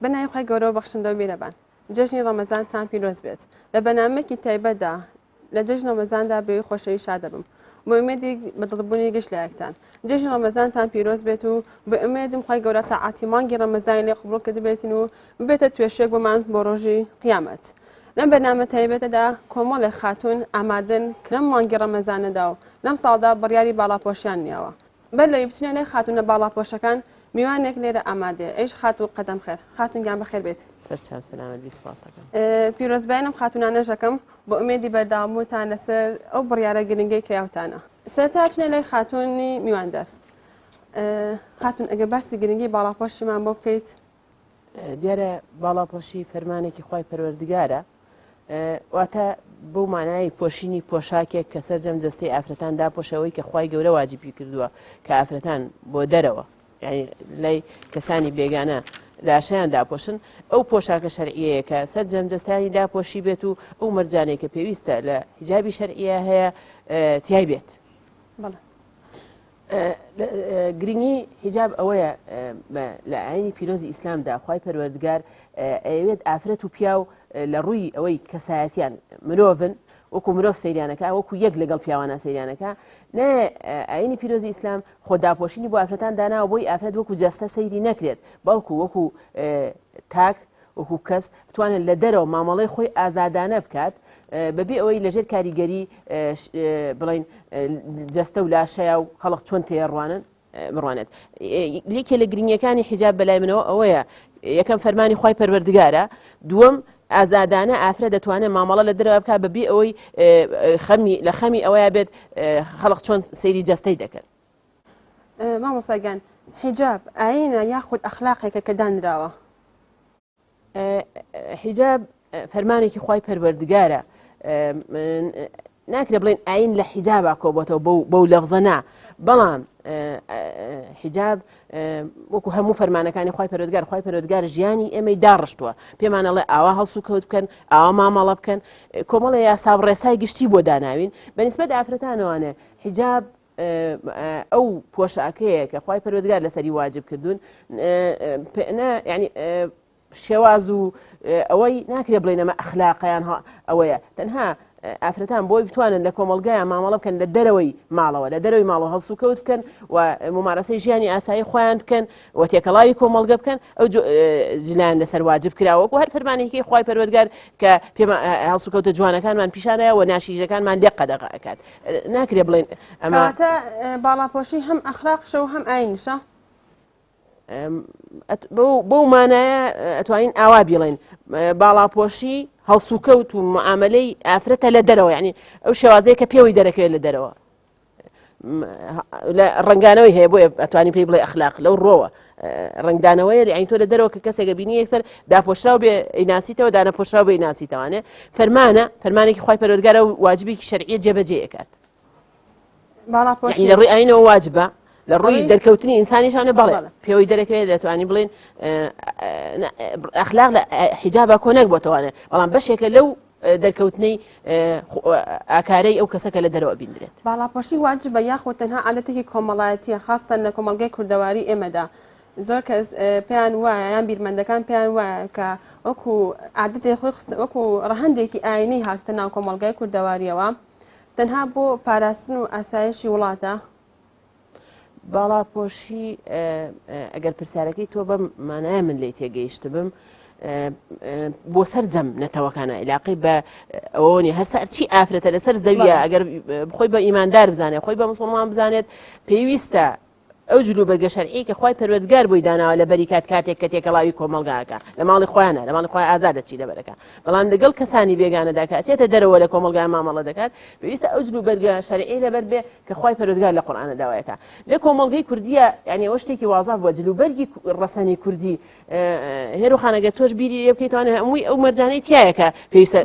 بەنای خۆی گەورە و بەخشندە و بێرەبان جەژنی ڕەمەزانتان پیرۆز بێت لە بەنامەیەکی تایبەتدا لە جەژن ڕەمەزاندا بێوی خۆشەوی شاد دەبم بۆ ئومێدی بەدڵبوونی گشت لایەکتان جەژن ڕەمەزانتان پیرۆز بێت و بە ئومێدم خۆی گەورە تەعاتی مانگی ڕەمەزانی لێ قبوڵ کردبێتین و ببێتە توێشێک بۆمان بۆ ڕۆژی قیامەت لەم بەنامە تایبەتەدا کۆمەڵێک خاتون ئامادەن کە لەم مانگی ڕەمەزانەدا و لەم ساڵدا بڕیاری باڵاپۆشیان نیاوە بەر لەوی بچنە لێ خاتونە باڵاپۆشەکان میوانێک لێرە ئامادێ ئەیش خات و قەدەم خێر خاتونگیان بەخێر بێت سەرچاو سەلامەت بیسپاس دەکەم پیرۆزبایانم خاتونانەژەکەم بۆ ئومێدی بەرداوامتان لەسەر ئەو بڕیارە گرنگەی کەیاوتانە سەرتا چنە لای خاتونی میواندەر خاتون ئەگە باسی گرنگی باڵاپۆشیمان بۆ بکەیت دیارە باڵاپۆشی فەرمانێکی خوای پەروەردگارە واتە بۆ مانای پۆشینی پۆشاکێک کە سەرجەم جەستەی ئافرەتان داپۆشەوەی کە خوای گەورە واجبی کردووە کە ئافرەتان بۆ دەرەوە یعنی لای کەسانی بێگانە لاشیان داپۆشن ئەو پۆشاکە شەرعیەیە کە سەرجەم جەستانی داپۆشی بێت و ئەو مەرجانێک کە پێویستە لە حیجابی شەرعیە هەیە تیای بێت گرنگی حیجاب ئەوەیە لە ئاینی پیرۆزی ئیسلامدا خوای پەروەردگار ئەوێت ئافرەت و پیاو لە ڕووی ئەوەی کەسایەتیان مرۆڤن وەکو مرۆڤ سەیرانەکە وەکو یەک لەگەڵ پیاوانە سەیرانەکە نە ئاینی پیرۆزی ئیسلام خۆداپۆشینی بۆ ئافرەتان داناوە بۆی ئافرەت وەکو جەستە سەیری نەکرێت بەڵکو وەکو تاک وەکو کەس بتوانێت لە دەرەوە مامەڵەی خۆی ئازادانە بکات بەبێ ئەوەی لەژێر کاریگەری بڵین جەستە و لاشەیە و خەڵق چۆن تێڕوانن بڕوانێت لێکێ لە گرنگیەکانی حیجاب بەلای منەوە ئەوەیە یەکەم فەرمانی خوای پەروەردگارە دووەم ئازادانە ئافرەت دەتوانێت مامەڵە لە دەرەوە بکات بەبێ ئەوەی لە خەمی ئەوەیە بێت خەڵق چۆن سەیری جەستەی دەکەن مامۆستاگیان حیجاب ئاینە یاخود ئەخلاقێکە کە دانراوە حیجاب فەرمانێکی خوای پەروەردگارە ناکرێ بڵێن ئاین لە حیجابا کۆبەتەوە بەو لەفزە نا بەڵام حیجاب وەکو هەموو فەرمانەکانی خوای پەروەردگار ژیانی ئێمەی داڕشتووە پێمانەڵێ ئاوا هەڵسو کەوت بکەن ئاوا مامەڵە بکەن کۆمەڵە یاسا ڕێسای گشتی بۆ داناوین بەنسبەت ئافرەتانەوانە حیجاب ئەو پۆشاکەیە کە خوای پەروەردگار لەسەری واجب کردوون یعنی شێواز و ئەوەی ناکرێ بڵێن ئەمە ئەخلاقیان ئەوەیە تەنها ئافرەتان بۆی بتوانن لە کۆمەلگایان مامەڵە بکەن لە دەرەوەی ماڵەوە لە دەرەوەی ماڵەوە هەڵسو کەوت بکەن و ممارەسەی ژیانی ئاسایی خۆیان بکەن و تێکەڵاوی کۆمەلگە بکەن ئەو جلایان لەسەر واجب کراوە و هەر فەرمانێکی خوای پەروەردگار کە پێمە هەڵسو کەوتە جوانەکانمان پیشانەیە و ناشیژەکانمان لێ قەدەغا ئەکات ناکرێ بڵێن ئەمە باڵاپۆشی هەم ئەخلاقشە و هەم ئاینشە بەو مانایە ئەتوانین ئاوا بڵێن باڵاپۆشی هەڵسوکەوت و معاملەی ئافرەتە لە دەرەوە یعنی ئەو شێوازەیە کە پێوەی دەرەکەوێت لە دەرەوە لە ڕنگانەوەی هەیە بۆیە ئەتوانین پێی بڵێ ئەخلاق لەو ڕۆوە ڕنگدانەوەیە یعنی تۆ لە دەرەوە کە کەسێکە بینی یەکسەر داپۆشراو بێ ئەیناسیتەوە دانەپۆشراو بێ ئەیناسیتەوانێ فەرمانێکی خوای پەروەردگارە و واجبێکی شەرعیە جێبەجێ ئەکات لە ڕووی ئاینەوە واجبە لە ڕووی دەرکەوتنی ئینسانیشانە بەڵێ پێوەی دەرەکەوێت دەتوانانی بڵێن ئەخلاق لە حیجابە کۆنەک بۆتەوانێت بەڵام بەشێکە لەو دەرکەوتنەی ئاکارەی ئەو کەسەکە لە دەرەوە بیندرێت باڵاپۆشی واجبە یاخۆ تەنها عادەتێکی کۆمەڵایەتیە خاستن لە کۆمەلگای کوردەواری ئێمەدا زۆر کەس پێیان وایە یان بیرمەندەکان پێیان وایە کە وەکو عادەتێ خۆی وەکو ڕەهەندێکی ئاینی هاتوتە ناو کۆمەلگای کوردەواریەوە تەنها بۆ پاراستن و ئاسایشی وڵاتە باڵاپۆشی ئەگەر پرسیارەکەی تۆ بەم مانایە من لی تێگەیشت بم بۆ سەر جەم نەتەوەکانە عیلاقی بە ئەوەنی هەرسەر چی ئافرەتە لەسەر زەویە ئەگەر خۆی بە ئیماندار بزانێت خۆی بە مسڵمان بزانێت پێویستە ئەو جلوبەرگە شەرعی کە خوای پەروەردگار بۆی داناوە لە بەری کاتێک کە تێکەڵاوی کۆمەلگاکە لە ماڵی خۆیانە لە ماڵی خۆی ئازادە چی لەبەرەکە بەڵام لەگەڵ کەسانی بێگانەدا کە ئەچێتە دەرەوە لە کۆمەلگای مامەڵە دەکات پێویستە ئەو جلوبەرگە شەرعی لەبەر بێ کە خوای پەروەردگار لە قورئانە داوایەکە لە کۆمەلگەی کوردیە یعنی ئەوە شتێکی واضح بووە جلوبەرگی ڕەسەنی کوردی هێرۆخانەگە تۆش بیری لێ بکەیتوانێت هەمووی ئەو مەرجانەی تایەکە پێویستە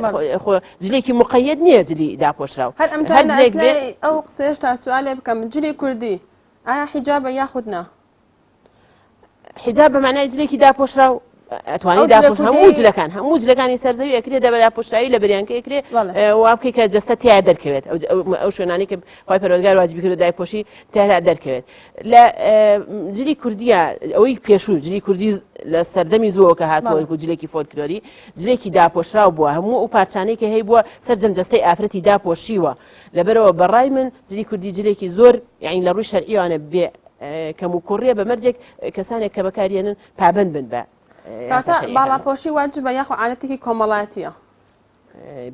جلێکی مقەیەد نییە جلی داپۆشراو هەر جلێک بێ ئەو قسەیەش تا سوالێ بکەم جلی کوردی ئایا حیجابە یاخود نا حیجاب بە معنای جلێکی داپۆشراو ئەتوانی داپۆش هەموو جلەکانی سەرزەوی ئەکرێ دەبە داپۆشایی لە بەریانکە ئەکرێ وا بکەی کە جەستە تیا دەرکەوێت ئەو شوێنانی کە خی پەروەردگار واجبی کرد دایپۆشی تیا دەرکەوێت لە جلی کوردیە ئەوەی پێشوو جلی کوردی لە سەردەمی زووەوە کە هاتووە جلێکی فۆلکلۆری جلێکی داپۆشراو بووە هەموو ئەو پارچانەی کە هەیە بووە سەرجەم جەستەی ئافرەتی داپۆشیوە لەبەرەوە بەڕای من جلی کوردی جلێکی زۆر یعنی لە ڕووی شەرعیوانە بێ کەم و کوڕیە بە مەرجێک کەسانێک کە بەکارێنن پابند بن بە باڵاپۆشی واجبە یاخۆ عادەتێکی کۆمەڵایەتیە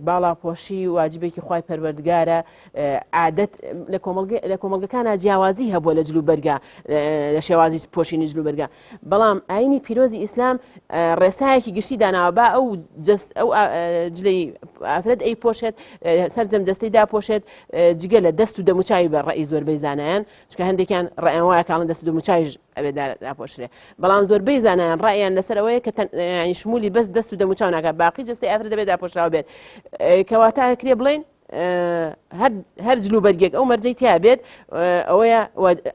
باڵاپۆشی واجبێکی خی پەروەردگارە عادەت لە کۆمەلگەکانە جیاوازی هەبووە لە جلوبەرگا لە شێوازی پۆشینی جلوبەرگا بەڵام ئاینی پیرۆزی ئیسلام ڕێسایەکی گشتی داناوە با ئەو جلەی ئافرەت ئەی پۆشێت سەرجەم جەستەی داپۆشێت جگە لە دەست و دەموچاوی بە ڕێی زۆربەی زانایان چکە هەندێکیان ڕێیان وایە کاڵن دەست و دەموچاویش ئەبێ داپۆشرێ بەڵام زۆربەی زانایان ڕایان لەسەرەوەیە کە شمولی بەس دەست و دەموچاو ناکات باقی جەستەی ئافرەت دەبێت داپۆشراوە بێت کەواتە کرێ بڵێن هەر جلوبەرگێک ئەو مەرجەی تیا بێت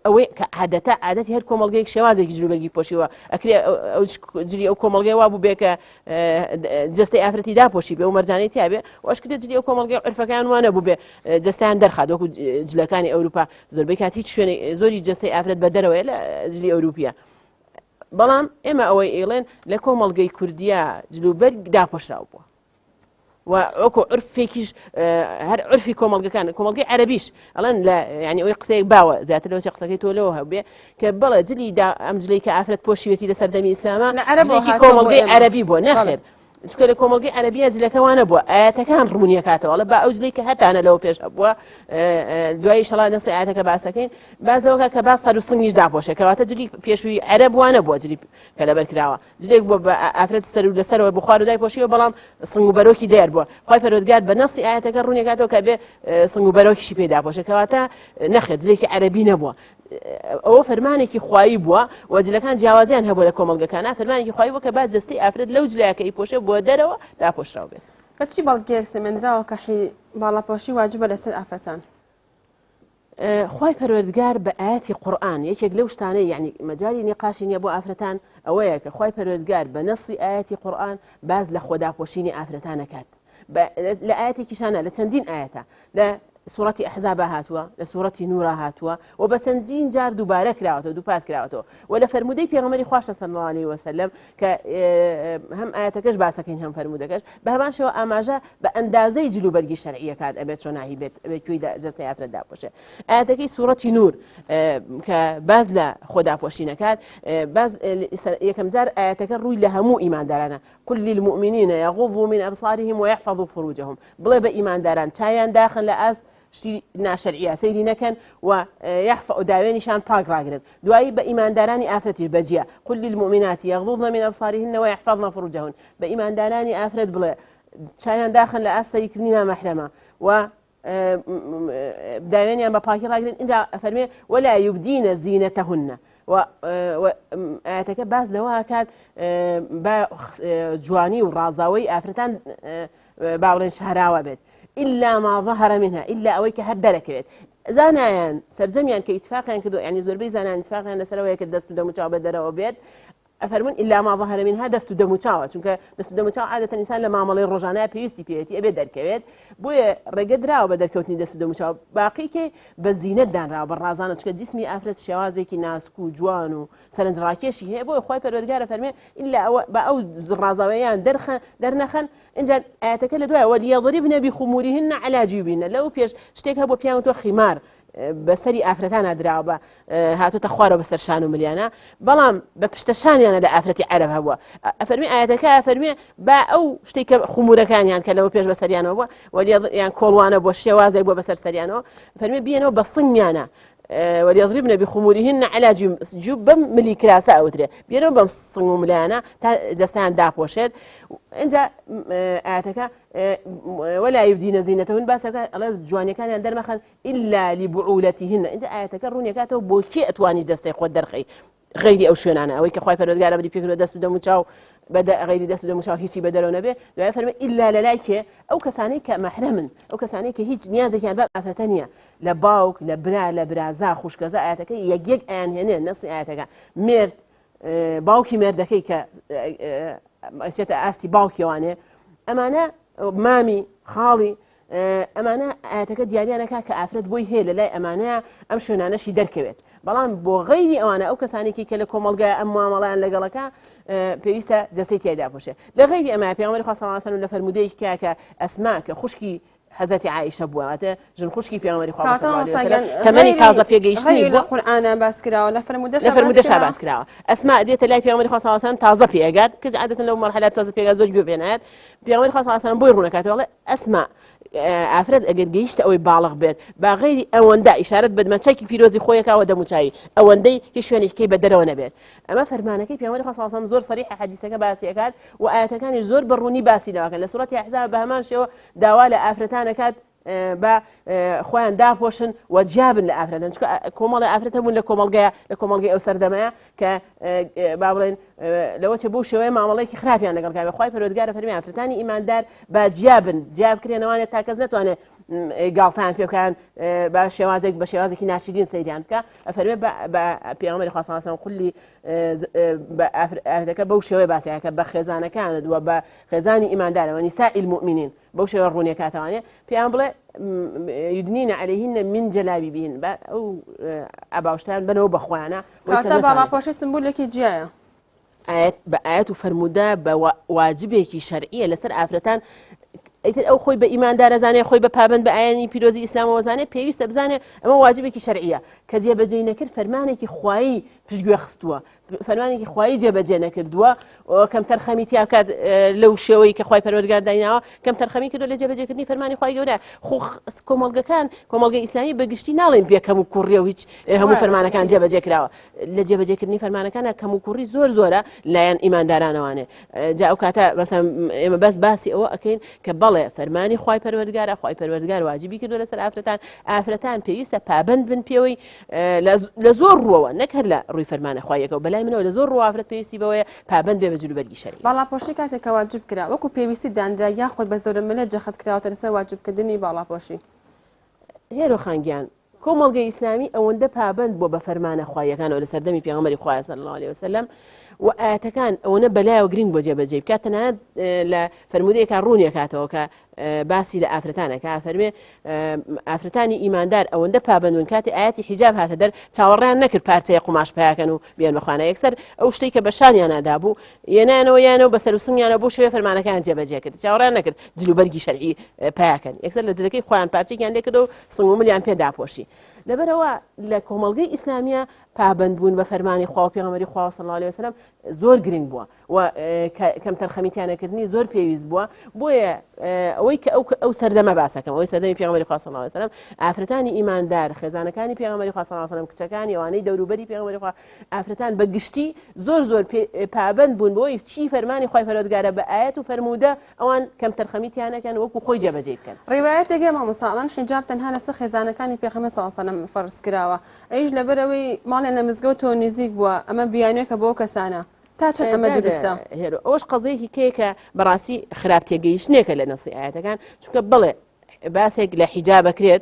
ئەوەی کە عادەتی هەر کۆمەڵگەیەک شێوازێکی جلوبەرگی پۆشیوە ئەکرێ جلی ئەو کۆمەڵگەی وا بوو بێ کە جەستەی ئافرەتی داپۆشی بێ و مەرجانەی تیا بێ وەشکرێت جلی ئەو کۆمەڵگەی عرفەکان وانە بوو بێ جەستیان دەرخات وەکو جلەکانی ئەوروپا زۆربەی کات هیچ شوێنێ زۆری جەستەی ئافرەت بە دەرەوەیە لە جلی ئەوروپیە بەڵام ئێمە ئەوەی ئێڵێن لە کۆمەڵگەی کوردیا جلوبەرگ داپۆشراو بووە وەکو عرفێکیش هەر عرفی کۆمەڵگەی عەرەبیش ئەڵێن لە ینی ئەوەی قسەیەک باوە زیاتر لەوەی قسەکەی تۆ لەوە هەبێ کە بەڵێ جلی ئەم جلەی کە ئافرەت پۆشیوەتی لە سەردەمی ئیسلامە جلێکی کۆمەڵگەی عەرەبی بووە نەخێر چکە لە کۆمەڵگەی عەرەبیە جلەکەوانە بووە ئاەتەکان ڕوونیەکاتەوە لە با ئەو جلەی کە هەتانە لەوە پێش بووە دوای شەڵا نەسی ئاەتەکە باسەکەین باز لەوەکە کە باس سەر و سنگیش داپۆشێ کەواتە جلی پێشووی عەرەب وانە بووە جلی کە لەبەر کراوە جلێک بووە بە ئافرەت سەر و لەسەرەوە بخوار و دایپۆشیەوە بەڵام سنگ و بەرۆکی دەیار بووە خی پەروەردگار بە نەسی ئاەتەکە ڕوونیەکاتەوە کە بێ سنگ و بەرۆکیشی پێ داپۆشێ کەواتە نەخێت جلێکی عەرەبی نەبووە ئەوە فەرمانێکی خوایی بووە و جلەکان جیاوازیان هەبووە لە کۆمەڵگەکانە فەرمانێکی خوایی بووە کە با جەستەی ئافرەت لەو جلەیەکە ئیپۆشێ بۆ دەرەوە داپۆشراو بێت بەچی بەڵگەیەک سەمێنراوە کە باڵاپۆشی واجبە لەسەر ئافرەتان خی پەروەردگار بە ئاەتی قورئان یەکێک لەو شتانەی یعنی مەجای نقاشی نییە بۆ ئافرەتان ئەوەیە کە خی پەروەردگار بە نەسی ئاەتی قورئان باز لە خۆداپۆشینی ئافرەتان نەکات لە ئاەتێکیشانە لە چەندین ئاەتە لە سوورەتی ئەحزاب هاتووە لە سوورەتی نورا هاتووە و بە چەندین جار دووبارە کراوەتەوە دووپات کراوەتەوە و لە فەرمودەی پێغەمبەری خوا صلی الله علیه و سلم کە هەم ئاەتەکەش باسەکەین هەم فەرمودەکەش بە هەمان شێوە ئاماژە بە ئەندازەی جلوبەرگی شەرعیە کات ئەبێت چۆن ناهی بێت کوێی جەستەی ئافرەت داپۆشێ ئاەتەکەی سوورەتی نور کە باز لە خۆداپۆشی نەکات باز یەکەم جار ئاەتەکە ڕووی لە هەموو ئیماندارانە قل للمؤمنین یغضوا من أبصارهم ويحفظوا فروجهم بڵێ بە ئیمانداران چاویان داخن لە ئاست شتی ناشەرعیە سەیری نەکەن و داوێنیشان پاک ڕاگرن دوایی بە ئیماندارانی ئافرەتیش بەجیە قل للمؤمنات یغضضن من أبصارهن ويحفظن فروجهن بە ئیماندارانی ئافرەت بڵێ چاویان داخن لە ئاست سەیریکردنی نامەحرەمە و داوێنیان بە پاکی ڕاگرن اینجا فەرمێ ولا يبدين زينتهن و ئاەتەکە باز لەوە کات بە جوانی و ڕازاوی ئافرەتان باوڵێن شاراوە بێت إلا ما ظهر منها إلا أويك هدركت زانایان سرجەمیان کە ئیتفاقیان کردو یعنی زۆربەی زانایان ئیتفاقیان لەسەرەوەیە کە دەست و دەموچاو بەدەرەوە بێت ئەفەرمون إلا ما ظهر منها دەست و دەموچاوە چونکە دەست و دەموچاو عادەتەن ئینسان لە مامەڵەی ڕۆژانەیە پێویستی پێوێتی ئەبێ دەرکەوێت بۆیە ڕێگە دراوە بە دەرکەوتنی دەست و دەموچاو باقیکێ بە زینەت دانراوە بە ڕازانە چونکە جسمی ئافرەت شێوازێکی ناسک و جوان و سەرنجڕاکێشی هەیە بۆی خۆی پەروەردگارە فەرمێ إلا بە ئەو ڕازاوەیان دەرنەخەن اینجا ئاەتەکە لە دوایە وەلیەضربن بخمورهن على جیوبهن لەو پێش شتێک هەبوو پیان تۆ خیمار بەسەری ئافرەتانە دراوە بە هاتوتە خوارەوە بەسەر شان و ملیانە بەڵام بە پشتەشانیانە لە ئافرەتی عەرەب هەبووە ئەفەرمی ئاەتەکە فەرمێ با ئەو شتێک کە خمورەکانیان کە لەوە پێش بەسەریانەوە بووە وەلیان کۆڵوانە بۆ شێوازێک بۆ بەسەر سەریانەوە فەرمێ بێنەوە بە سنگیانە وليضربن بخمورهن على جيوب ملي كراسة أو تري بينهم بمصنو ملانا جستان دابوشد إنجا آتك ولا يبدين زينتهن بس الله جواني كان يندر مخن إلا لبعولتهن إنجا آتك الروني كاتو بوكي أتواني جستي خود درخي غيري أو شوينانا أو كخواي فرد قال بدي فكرة دست ودم وشاو بدأ غيري دست ودم وشاو هيشي بدلوا نبي لا يفرم إلا للايك أو كساني كمحرم أو كساني كهيج نيازك يعني باب أفرتانية لباوك لبرا لبرازا خوش كذا آتك يجيك آن هنا نص آتك مرت باوکی مێردەکەی کە ئەچێتە ئاستی باوکیوانێ ئەمانە مامی خاڵی ئەمانە ئاەتەکە دیاریانەکە کە ئافرەت بۆی هەیە لە لای ئەمانەیە ئەم شوێنانەشی دەرکەوێت بەڵام بۆ غەیری ئەوانە ئەو کەسانێکی کە لە کۆمەڵگای ئەم معامەڵەیان لەگەڵەکە پێویستە جەستەی تێدا بۆشێ لە غەیری ئەمە پێغەمبەری خوا صلی الله علیه و سلم لە فەرمودەیەکی کە ئەسما کە خوشکی حەزەتی عایشە بووە واتە ژن خوشکی پێغەمبەری خوا صلی الله علیه و سلم تەمەنی تازە پێگەیشتنی لە قورئانە باس کراوە لە فەرمودەشا باس کراوە ئەسما دێتە لای پێغەمبەری خوا صلی الله علیه و سلم تازە پێگات کە عادەتەن لەو مەرحەلە تازە پێگات زۆر گوێ پێنایەت پێغەمبەری خوا صلی الله علیه و سلم بۆی ڕوونەکاتەوە وڵێ ئەسما ئافرەت ئەگەر گەیشتە ئەوەی باڵغ بێت با غەیری ئەوەندە ئیشارەت بە دمەچەکی پیرۆزی خۆیەکەوە دەموچاوی ئەوەندەی هیچ شوێنێکی بە دەرەوە نەبێت ئەمە فەرمانەکەی پێغەمبەری خوا صلی الله علیه و سلم زۆر صریح حەدیثەکە باسی ئەکات و ئاەتەکانی زۆر بەڕوونی باسی داواکەن لە سوورەتی ئەحزاب بە هەمان شێوە داوا لە ئافرەتانەکات بە خۆیان داپۆشن و جیابن لە ئافرەتەن چونکە کۆمەڵی ئافرەتە بوون لە کۆمەڵگەی ئەو سەردەمەیە کە با بڵێن لەوە چێ بۆ شێوەیە مامەڵەیەکی خراپیان لەگەڵ خوای پەروەردگارە فەرمی ئافرەتانی ئیماندار با جیابن جیابکرێنەوانێت تا کەس نەتوانێت گاڵتان پێ بکەن بە شێوازێکی ناچیدین سەیریان بکە ئەفەرمێ بە پێغەمبەری خوا صلی الله علیه و سلم قولی ئافرەتەکە بەو شێوەیە باسیەکە بە خێزانەکانت و بە خێزانی ئیماندارەوە نیسائی المؤمنین بەو شێوە ڕوونیەکاتەوانێ پێیان بڵێ يدنين عليهن من جلابيبهن او اباوشتان بنو بخوانا كاتب على بوشي سمبولكي جايه بآيات فرمودا بواجبێکی شرعیە لەسەر ئافرەتان ئیتر ئەو خۆی بە ئیماندارە زانێ خۆی بە پابند بە ئایانی پیرۆزی ئیسلامەوە زانێ پێویستە بزانێ ئەمە واجبێکی شرعیە کە جێبەجێ نەکرد فەرمانێکی خوایی پشتگوێ خستووە فەرمانێکی خوایی جێبەجێ نەکردووە کەم تەرخەمی تیا بکات لەو شێوەی کە خوای پەروەردگار دایناوە کەم تەرخەمی کردو لە جێبەجێکردنی فەرمانی خوای گەورە خۆ کۆمەڵگەی ئیسلامی بەگشتی ناڵێن پێ کەم و کوڕی و هیچ هەموو فەرمانەکان جێبەجێ کراوە لە جێبەجێکردنی فەرمانەکانە کەم و کوڕی زۆرە لایەن ئیماندارانەوانێ جا ئەو کاتە مەسەڵەن ئێمە بەس باسی ئەوە ئەکەین کە بەڵێ فەرمانی خوای پەروەردگارە خوای پەروەردگار واجبی کردو لەسەر ئافرەتان پێویستە پابند بن پێوەی لە زۆر ڕووەوە نەک هەر لە ڕووی فەرمانە خوایەکەوە بەلای منەوە لە زۆر ڕوو ئافرەت پێویستی بەوەیە پابند بێ بە جلوبەرگی شەریع باڵاپۆشی کاتێکە واجب کرا وەکو پێویستی دانرا یاخۆی بە زۆرە ملە جەخت کراوەتە لەسەر واجبکردنی باڵاپۆشی هێرۆ خانگیان کۆمەڵگەی ئیسلامی ئەوەندە پابند بۆ بە فەرمانە خوایەکانەوە لە سەردەمی پێغەمبەری خوا صلی الله علیه وسلم و ئاەتەکان ئەوەنە بەلایەوە گرنگ بۆ جێبەجێ بکات تەنانەت لە فەرمودەیەکان ڕوونیەکاتەوە کە باسی لە ئافرەتانەکە فەرمێ ئافرەتانی ئیماندار ئەوەندە پابندون کاتی ئاەتی حیجاب هاتە دەر چاوەڕیان نەکرد پارچەیە قوماش پیاکەن و بیان بەخوانە یەکسەر ئەو شتەی کە بەشانیان نادابوو یانەوە بەسەر و سنگیانە بۆ شوێ فەرمانەکان جێبەجێ کرد چاوەڕیان نەکرد جلوبەرگی شەرعی پیاکەن یەکسەر لە جلەکەی خۆیان پارچێکیان لێ کردو و سنگ و ملیان پێ داپۆشی لەبەرەوە لە کۆمەڵگەی ئیسلامیە پابند بوون بە فەرمانی خوا و پێغەمبەری خوا صلی الله علیه وسلم زۆر گرنگ بووە و کەم تەرخەمیتیانەکردنی زۆر پێویست بووە بۆیە ئەوەی کە ئەو سەردەمە باسەکەم ئەوەی سەردەمی پێغەمبەری خوا صلی الله علیه وسلم ئافرەتانی ئیماندار خێزانەکانی پێغەمبەری خوا صلی الله علیه وسلم کچەکانی ئەوانەی دەوروبەری پێغەمبەری خوا ئافرەتان بەگشتی زۆر پابند بوون بۆی چی فەرمانی خوای پەروەردگارە بە ئاەت و فەرموودە ئەوان کەم تەرخەمیتیانەکەن وەکو خۆی جێبەجێ بکەن ڕیوایەتێکی مامۆساڵان حیجاب تەنها لەسەر خێزانەکانی پێغەمبەر صلی الله علیه وسلم فەرز کراوە ئەیش لەبەرەوەی ماڵێن لە مزگەوتەوە نزیک بووە ئەمە بیانوێکە بۆ کەسانە تا چەند ئەمە دروستە هێرۆ ئەوەش قەزەیەکی کێکە بەڕاستی خراپ تێگەیشتنێکە لە نەسی ئاەتەکان چونکە بڵێ باسێک لە حیجاب بکرێت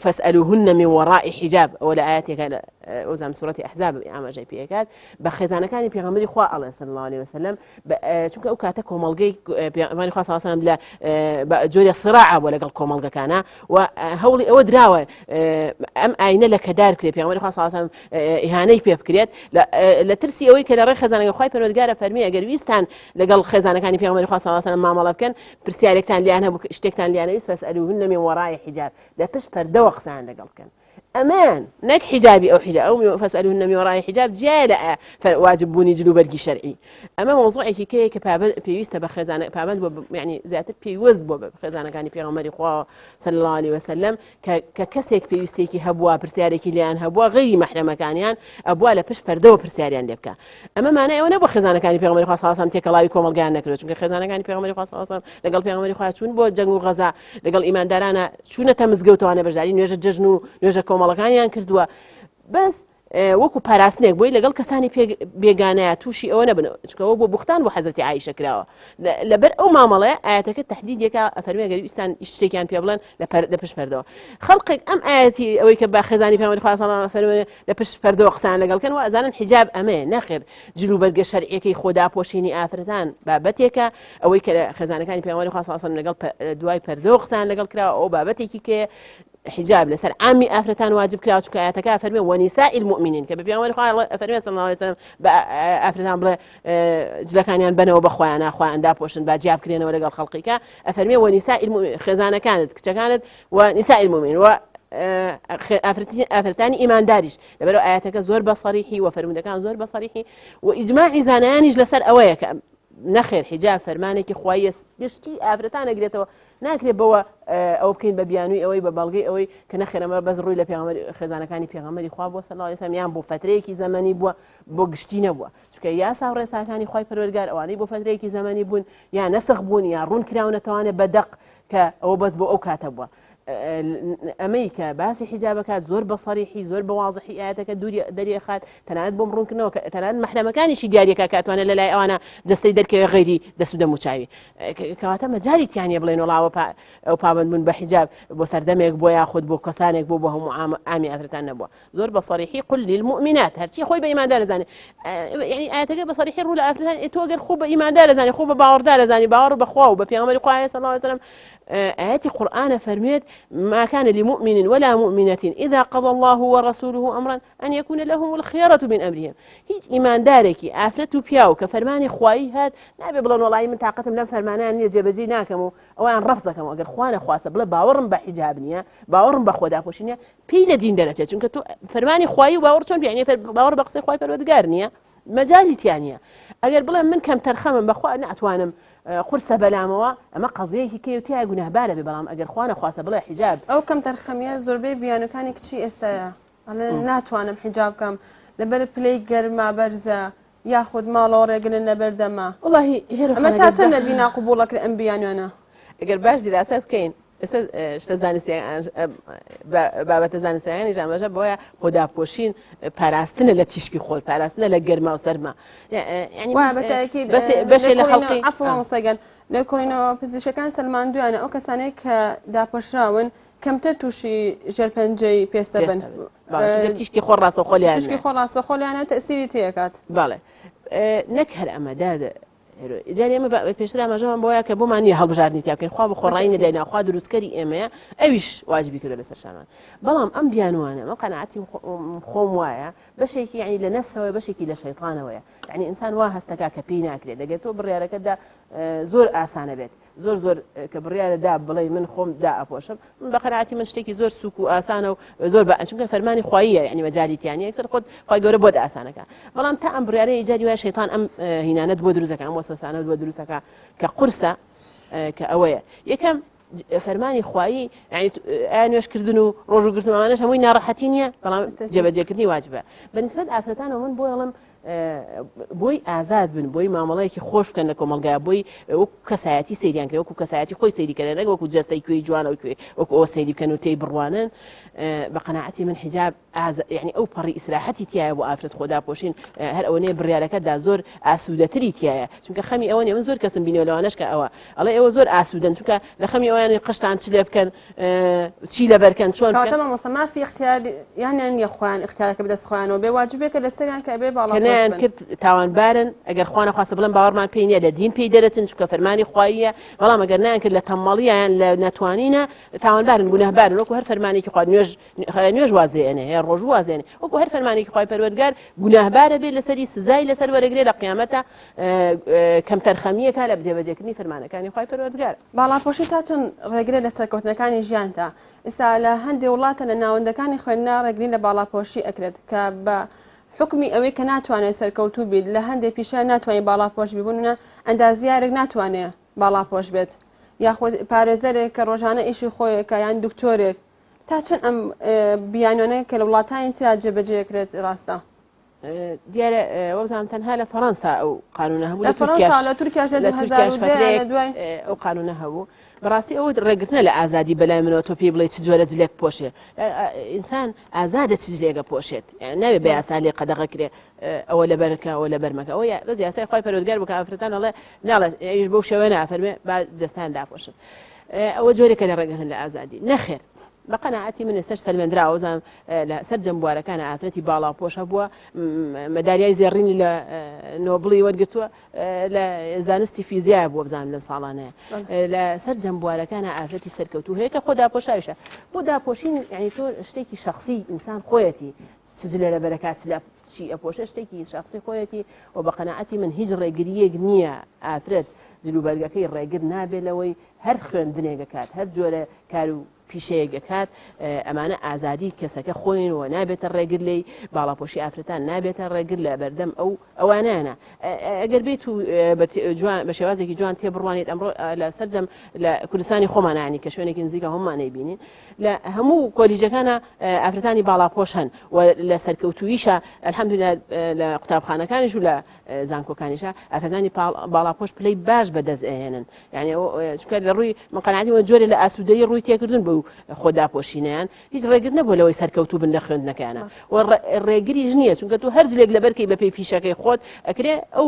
فەسئەلوهن من وەڕائی حیجاب ئەوە لە ئاەتێکە ئەوزام سوورەتی ئەحزاب ئاماژەی پێکات بە خێزانەکانی پێغەمبەری خوا ئەڵێ صلی الله علیه وسلم چونکە ئەو کاتە کۆمەڵگەی پێغەمبەری خوا صلی الله علیه وسلم لە جۆرە صراع بووە لەگەڵ کۆمەڵگەکانە و هەوڵی ئەوە دراوە ئەم ئاینە لە کەدار کرێت پێغەمبەری خوا صلی الله علیه وسلم ئیهانەی پێ بکرێت لە ترسی ئەوەی کە لە ڕێی خێزانەکە خوای پەروەردگارە فەرمی ئەگەر ویستان لەگەڵ خێزانەکانی پێغەمبەری خوا صلی الله علیه وسلم مامەڵە بکەن پرسیارێکتان لیان هەبوو شتێکتان لیانە ویست فەسئەلوهن من وەڕائی حیجاب لە پشت پەردەوە قسەیان لەگەڵ بکەن ئەمان نەک حیجابی ئەو حیجاب ئەو فەسئەلوهن من وەڕائی حیجاب جیای لە واجب بوونی جلوبەرگی شەرعی ئەمە مۆزوعێکی کەیە کە پێویستە بە خێزانە پابند بۆ یعنی زیاتر پێیوەست بۆ بە خێزانەکانی پێغەمبەری خوا صلی الله علیه وسلم کە کەسێک پێویستێکی هەبووە پرسیارێکی لیان هەبووە غەیری مەحرەمەکانیان ئەبووە لە پشت پەردەوە پرسیاریان لێ بکە ئەمە مانای ئەوە نەبوو خێزانەکانی پێغەمبەری خوا صلی الله علیه وسلم تێکەڵاوی کۆمەڵگەیان نەکردو چونکە خێزانەکانی پێغەمبەری خوا صلی الله علیه وسلم لەگەڵ پێغەمبەری خوا چوون بۆ جەنگ و غەزا لەگەڵ ئیماندارانە چوونەتە مزگەوتەوانە بەشداری نوێژە جەژن و نوێژە کۆمەڵەکانیان کردووە بەس وەکو پاراستنێک بۆی لەگەڵ کەسانی بێگانەیە تووشی ئەوە نەبن چکەوە بۆ بوختان بۆ حەزەتی عایشە کراوە لەبەر ئەو مامەڵەیە ئاەتەکە تهدیدێکە ئەفەرمێ گەر ویستان شتێکیان پێ بڵێن لە پشت پەردەوە خەڵقێک ئەم ئاەتی ئەوەی کە با خێزانی پێغەمبەری خوا صلی الله علیه و فەرمێ لە پشت پەردەوە قسان لەگەڵکەن و ئەزانن حیجاب ئەمەیە نەخێر جلوبەرگە شەرعیەکەی خۆدا پۆشینی ئافرەتان بابەتێکە ئەوەی کە خێزانەکانی پێغەمبەری خوا صلی الله علیه و لەگەڵ دوای پەردەوە قسان لەگەڵ کراوە ئەو بابەتێکی کە حجاب لسر عامي أفرتان واجب كلا وشكا يتكا فرمي ونساء المؤمنين كبيان فرمي صلى الله عليه وسلم أفرتان بلا جلكانيان بنوا بخوانا أخوان دابوشن باجاب كرينا ولا قال خلقيك أفرمي ونساء المؤمنين خزانة كانت ونساء المؤمنين و أفرتاني إيمان داريش لبرو آياتك زور بصريحي وفرمي كان زور بصريحي وإجماع زانانيج لسر أويك نخير حجاب فرمانێکی خوای گشتی ئافرەتانە گرێتەوە ناکرێت بەوە ئەو بکەین بە بیانووی ئەوەی بە بەڵگەی ئەوەی کە نەخێرەمە بەس ڕووی لە خێزانەکانی پێغەمبەری خوا بۆ صلی الله علیه و سلم یان بۆ فترەیەکی زەمەنی بووە بۆ گشتی نەبووە چونکە یاسا و ڕێساکانی خوای پەروەردگار ئەوانەی بۆ فترەیەکی زەمەنی بوون یا نەسخ بوون یا ڕوون کراونەتەوانێت بەدەق کە ئەوە بەس بۆ ئەو کاتە بووە ئەمەی کە باسی حیجابەکات زۆر بەسەریحی زۆر بەوازحی ئاەتەکە دووری دەریێخات تەنانەت بۆم ڕوونکردنەوە کە تەنانەت مەحرەمەکانیشی دیارەکە کاتوانە لەلای ئەوانە جەستەی دەرکەوێ غەیری دەسوودە موچاوی کەواتە مەجالی تیانە بڵێن وڵاوە ئەو پابندبوون بە حیجاب بۆ سەردەمێک بۆ یاخود بۆ کەسانێک بۆ هەموو عامی ئافرەتان نەبووە زۆر بەسەریحی قل للمؤمنات هەرچی خۆی بە ئیماندار دەزانێت یعنی ئاەتەکە بەسەریحی ڕوو لە ئافرەتان تۆ گەر خۆ بە ئیماندار دەزانێت خۆ بە باوەڕدار دەزانی باوەڕ بەخوا و بە پێغەمبەری خوا صلی الله علیه و سلم آيات القرآن فرميت ما كان لمؤمن ولا مؤمنة إذا قضى الله ورسوله أمرا أن يكون لهم الخيرة من أمرهم هيج إيمان داركي آفرتو بياو كفرماني خواي هاد نابي بلون والله من طاقتهم لم فرمانان يجب جيناكم أو أن رفضكم أقر خوانا خواسة بلا باورم بحجابنيا باورم بخودا بوشنيا بيلا دين درجة چونك تو فرماني خواي باور چون يعني باور بقصي خواي فرودگارنيا مجالي تانية أقر بلا من كم ترخم بخوا نعتوانم قرصة بلاموا أما قضية كي وتيا جناه بالة ببلام أجر خوانا خواسة بلا حجاب أو كم ترخمية زربي بيانو كان كشي استيا على ناتوانم حجاب كم لبر بليجر مع برزة ياخد مالورة قلنا بردما والله هيرو أما تعتنا بينا قبولك الأنبياء أنا أجر باش دي للأسف كين شتزانستیان بابەتە زانستیانی ژامەژە بۆیە خۆدا پۆشین پاراستنە لە تیشکی خۆل پاراستنە لە گەرما و سەرما يعني بەتاکید بەشێ لە خەڵقی عفوا مستەگەن لە کۆڕینەوە پزیشکان سەلماندویانە ئەو کەسانەی کە داپۆشراون کەمتر تووشی ژێرپەنجەی پێستە بن تیشکی خۆ ڕاستە خۆلیان تیشکی خۆ ڕاستە خۆلیانە تەسیری تێکات بەڵێ نەک هەر ئەمەدا جاري أما بيشتري ما جمع بويا كبوما نيه هالبجارني تاكل خواب خراين لينا خواد روسكري إما أيش واجبي كله لسه شان بلام أم بيانوانا ما قناعتي خوم وايا بشيك يعني لنفسه وبشيك لشيطانه ويا يعني إنسان واهس تكاك بينا كده دقيتو بريالة كده زور آسانة بيت زور كبريالة دا بلاي من خوم دا أبوشم بقناعتي من شتيكي زور سوكو آسانة وزور بقى شو كان فرماني خوية يعني مجالي يعني أكثر خد خوي جورب بود آسانة كا بلام تأم بريالة يجاري ويا شيطان أم هنا ندبو دروزك أم وسوسانة ندبو دروزك كقرصة كأوية يكم فرماني خوي يعني أنا وش كردنو رجو كردنو ما أناش هموي نارحتينيا بلام جبجة كردني واجبة بالنسبة لأفرتان ومن بويلم بۆی ئازاد بن بۆی مامەڵەیەکی خۆش بکەن لە کۆمەلگا بۆی وەکو کەسایەتی سەیریان کرد وەکو کەسایەتی خۆی سەیریکردن نەک وەکو جەستەی کوێی جوانە وەکو ئەوە سەیری بکەن و تێی بڕوانن بە قەناعەتی من حیجاب يعني ئەو پەڕی ئیسراحەتی تایە بۆ ئافرەت خۆدا پۆشین هەر ئەوەنەیە بڕیارەکەتدا زۆر ئاسوودەتری تایە چونکە خەمی ئەوە نیە من زۆر کەسم بینیوە لەوانەش کە ئەوە ئەڵێ ئێوە زۆر ئاسوودەن چونکە لە خەمی ئەویان قشتان چ لێ بکەن چی لەبەرکەن چۆن کاتەمە ما في اختيار يعني يخوان اختيارك بدەست خۆیانەوە بێ واجبێکە لەسەریان کە بێ باڵا کرد تاوانبارن ئەگەر خوانە خواسە بڵێن باوەڕمان پێی نییە لە دین پێی دەرەچن چونکە فەرمانی خواییە بەڵام ئەگەر نان کرد لە تەمەڵیان لە نەتوانینە تاوانبارن گونەهبارن وەکو هەر فەرمانێکی خوا نوێژ واز دێنێ هەیە ڕۆژ واز دێنێ وەکو هەر فەرمانێکی خوای پەروەردگار گونەهبارە بێت لەسەری سزای لەسەر وەرەگرێ لە قیامەتە کەم تەرخەمیەکە لە بجێبەجێکردنی فەرمانەکانی خوای پەروەردگار باڵاپۆشی تا چەند ڕێگرێت لە سەرکەوتنەکانی ژیانتا ئێستا لە هەندێک وڵاتە لە ناوەندەکانی خوێندنا ڕێگرین لە باڵاپۆشی ئەکرێت کە بە حکمی ئەوەی کە ناتوانێت سەرکەوتوو بیت لە هەندێک پیشە ناتوانێت باڵاپۆش ببوونە ئەندازیارێک ناتوانێت باڵاپۆش بێت یاخود پارێزەرێک کە ڕۆژانە ئیشی خۆیەکە یان دکتۆرێک تا چەند ئەم بیانوانەیە کە لە وڵاتانی ترا جێبەجێکرێت ڕاستە دیارە وەزان تەنها لە فەڕەنسا ئەو قانونە هەبوو لە فەڕەنسا لە تورکیاش لە 2010 ئەو قانونە هەبوو بەڕاستی ئەوە ڕێگرتنە لە ئازادی بەلای منەوە تۆ پێی بڵێ چ جۆرە جلێک پۆشێ ئینسان ئازادە چ جلێگە پۆشێت ناوێ بە یاسا لێ قەدەغەکرێ ئەوە لە بەرەکە ئەوە لە بەرمەکە ئەوە بەس یاسای خۆی پەروەردگار بکە ئافرەتان ئەڵێ ناڵێ ئەویش بەو شێوەیە نافەرمێ با جەستان داپۆشن ئەوە جۆرێکە لە ڕێگرتن لە ئازادی نەخێر بەقەنەعەتی من ئێستش سەلمێنرا وەزان لە سەر جەمبوارەکانە ئافرەتی باڵاپۆشە بووە مەداریای زێڕینی لە نۆبڵی وەرگرتووە لە زانستی فیزیای بووە بزانام لە ساڵانەیە لە سەر جەمبوارەکانە ئافرەتی سەرکەوتوو هەیە کە خۆ داپۆشاویشە بۆ داپۆشین یعنی تۆ شتێکی شخصی ئینسان خۆیەتی سجلە لە بەرەکات چی ئەپۆشە شتێکی شخصی خۆیەتی و بەقەنەعەتی من هیچ ڕێگریەک نییە ئافرەت جلوبەرگەکەی ڕێگر نابێت لەوەی هەر خوێندنێگەکات هەر جۆرە کار و پیشەیەگەکات ئەمانە ئازادی کەسەکە خۆین و نابێتە ڕێگر لی باڵاپۆشی ئافرەتان نابێتە ڕێگر لە بەردەم ئەوانانە ئەگەر بێت و بە شێوازێکی جوان تێبڕوانیت ئەمڕۆ لە سەررجەم لە کوردستانی خۆمانانی کە شوێنێکی نزیکە هەمومانەی بینین لە هەموو کۆلیژەکانە ئافرەتانی باڵاپۆش هەن و لە سەرکەوتویشە ئەلحەمدولیلا لە قوتابخانەکانیش و لە زانکۆکانیشە ئافرەتانی باڵاپۆش پلەی باش بەدەست ئەهێنن یعنی چونکە لە ڕووی مەقەنعەتی وە جۆرە لە ئاسوودەیی ڕووی تێکردن بە خۆداپۆشینیان هیچ ڕێگر نەبوو لەوەی سەرکەوتوو بن لە خوێندنەکانە و ڕێگریش نییە چونکە تو هەر جلێک لەبەرکەی بەپێی پیشەکەی خۆت ئەکرێ ئەو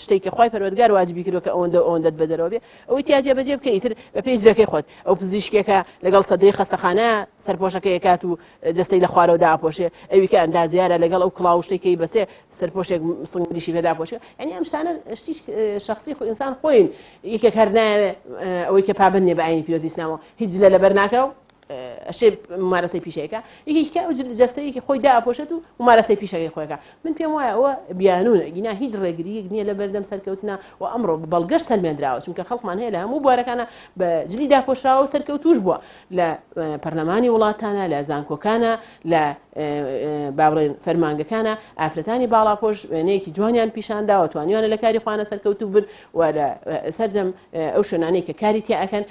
شتێکی خۆی پەروەردگار واجبی کردووە کە ئەوەندەت بەدەرەوە بێ ئەوەی تیاجێ بەجێ بکە ئیتر بەپێی جلەکەی خۆت ئەو پزیشکێکە لەگەڵ سەدەی خەستەخانە سەرپۆشەکەی کات و جستەی لە خوارەوە داپۆشێ ئەوی کە ئەندازیارە لەگەڵ ئەو کڵاو شتێکی بەستێ سەرپۆشێک سنگریشی پێداپۆشێ یعنی ئەم شتانە شتی شخصی ئینسان خۆین یەکێک هەر نایەوێ ئەوەی کە پابند نێ بە عینی پیرۆزی ئیسلامەوە هیچ جلە لەبەر ناکەو ئەشێ ممارەسەی پیشەکە یەکێکە جەستەیەکی خۆی داپۆشێت و ممارەسەی پیشەکەی خۆیەکە من پێم وایە ئەوە بیانونە گینا هیچ ڕێگریەک نییە لە بەردەم سەرکەوتنە و ئەمڕۆ بەڵگەشت سەلمێنراوە چونکە خەڵکمان هەیە لە هەموو بوارەکانە بە جلی داپۆشراوە و سەرکەوتوش بووە لە پەرلەمانی وڵاتانە لە زانکۆکانە لە باڵێن فەرمانگەکانە ئافرەتانی باڵاپۆش وێنەیەکی جوانیان پیشانداوە توانیوانە لە کاری خوانە سەرکەوتوو بن و لە سەررجەم ئەو شوێنانەی کە کاری تیاکەن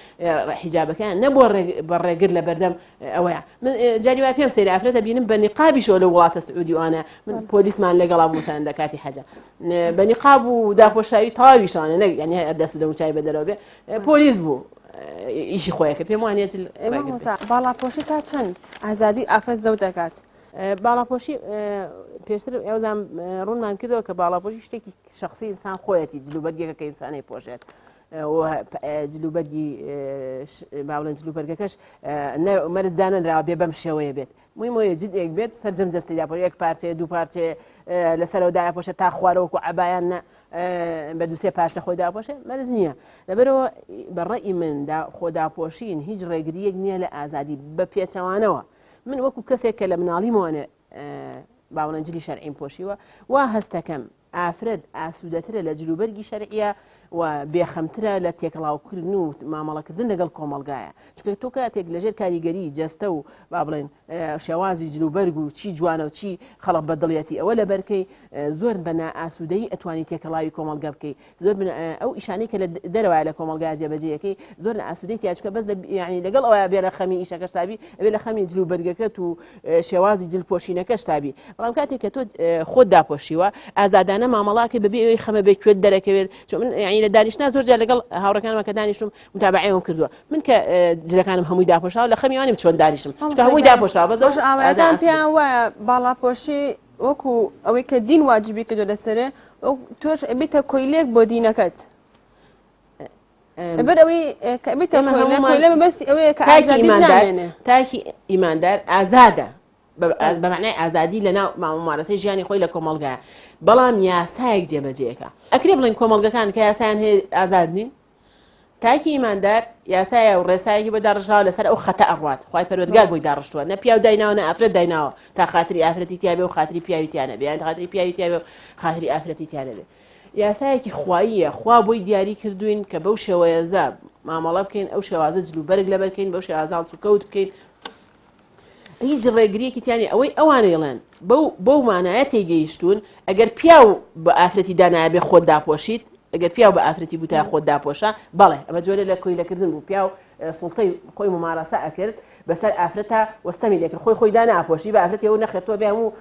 حیجابەکان نەبووە بە ڕێگر لە بەردەم ئەوەیە من جاری وای پێم سەیری ئافرەتە بینم بە نیقابیشەوە لە وڵاتە سعودی وانە من پۆلیسمان لەگەڵا بووسان لە کاتی حەجە بە نیقاب و داپۆشاوی تەواویشانە نەک یعنی دەست دەموچای بەدەرەوە بێ پۆلیس بوو ئیشی خۆیەکە پێم وانێت باڵاپۆشی تا چەند ئازادی ئافرەت زەوت دەکات باڵاپۆشی پێشتر ئێوەزان ڕوونمان کردەوە کە باڵاپۆشی شتێکی شخصی ئینسان خۆیەتی جلوبەرگێکە کە ئینسانی پۆشێت جلوبەرگی باڵێن جلوبەرگەکەش مەرزدانەنراوە بێ بەم شێوەیە بێت مووی جدێک بێت سەررجەم جستی داپۆ یەک پارچەیە دوو پارچێ لەسەرەوەدایە پۆشە تا خوارەوەکو عبایان بە دووسێ پارچە خۆی داپۆشێ مەرز نییە لەبەرەوە بەڕێی من خۆداپۆشین هیچ ڕێگریەک نییە لە ئازادی بە پێچەوانەوە من وەکو کەسێک کە لە مناڵیمەوانە باوەنجلی شەرعیم پۆشیوە وا هەستەکەم ئافرەت ئاسوودەترە لە جلوبەرگی شەرعیە و بێخەمترە لە تێکەڵاوکردن و مامەڵەکردن لەگەڵ کۆمەلگایە چونکە تۆ کاتێک لەژێر کاریگەری جەستە و با بڵێن شێوازی جلوبەرگ و چی جوانە و چی خەڵق بەدڵیەتی ئەوە لە بەرکەی زۆر بەنا ئاسوودەی ئەتوانی تێکەڵاوی کۆمەلگا بکەیت زۆر ئەو ئیشانەی کە لە دەرەوەە لە کۆمەلگای جێبەجێیەکەی زۆر لە ئاسوودەی تیاچکە بەس یعنی لەگەڵ ئەوە بێ لە خەمی ئیشەکەش تابی ئەوێ لە خەمی جلوبەرگەکەت و شێوازی جلپۆشینەکەش تابی بەڵام کاتێک کە تۆ خۆت داپۆشیوە ئازادانە مامەڵاکە بەبێ ئەوەی خەمە بێ کوێت دەرەکەوێت چون من یعنی لە دانیشتنا زۆر جار لەگەڵ هاوڕەکانمە کە دانیشتم متابعەوەم کردووە من کە جلەکانم هەمووی داپۆشاوە لە خەمیوانم چۆن دانیشتم هەمووی داپۆشاوە بەزەوش ئاوایەتان پێیان وایە باڵاپۆشی وەکو ئەوەی کە دین واجبی کردو لەسەرێ تۆش ئەبێتە کۆیلێک بۆ دینەکەت بەر ئەوەی کە ئەبێتە کۆیلە بەستی ئەوەیە کە ئازادی نامێنێ تاکی ئیماندار ئازادە بە معنای ئازادی لەناو مامارەسەی ژیانی خۆی لە کۆمەلگایە بەڵام یاسایەک جێبەجێیەکە ئەکرێ بڵین کۆمەلگەکان کە یاسایان هەیە ئازاد نین تاکی ئیماندار یاسایە و ڕێسایەکی بۆ داڕژاوە لەسەر ئەو خەتە ئەڕوات خوای پەروەردگار بۆی داڕشتووە نە پیا و دایناوە نە ئافرەت دایناوە تا خاتری ئافرەتی تیا بێ و خاتری پیاویتیانە بێ یان خاتری پیاوی تیا بێ و خاتری ئافرەتی تیانە بێ یاسایەکی خواییە خوا بۆی دیاری کردوین کە بەو شێوەیەزە مامەڵە بکەین ئەو شێوازە جلوبەرگ لەبەر بکەین بەو شێوازە هەڵسوکەوت بکەین هیچ ڕێگریەکی تیانی ئەوەی ئەوانەیڵێن بەو مانایە تێگەیشتون ئەگەر پیا و بە ئافرەتی دانایە بێ خۆت داپۆشیت ئەگەر پیا و بە ئافرەتی بوو تا خۆت داپۆشە بەڵێ ئەمە جۆرە لە کۆیلەکردن بوو پیا و سڵتەی خۆی ممارەسە ئەکرد بەسەر ئافرەتە وەستەمی لێکرد خۆی دا ناپۆشی بە ئافرەتی ئەو نەخێتەوە بێ هەموو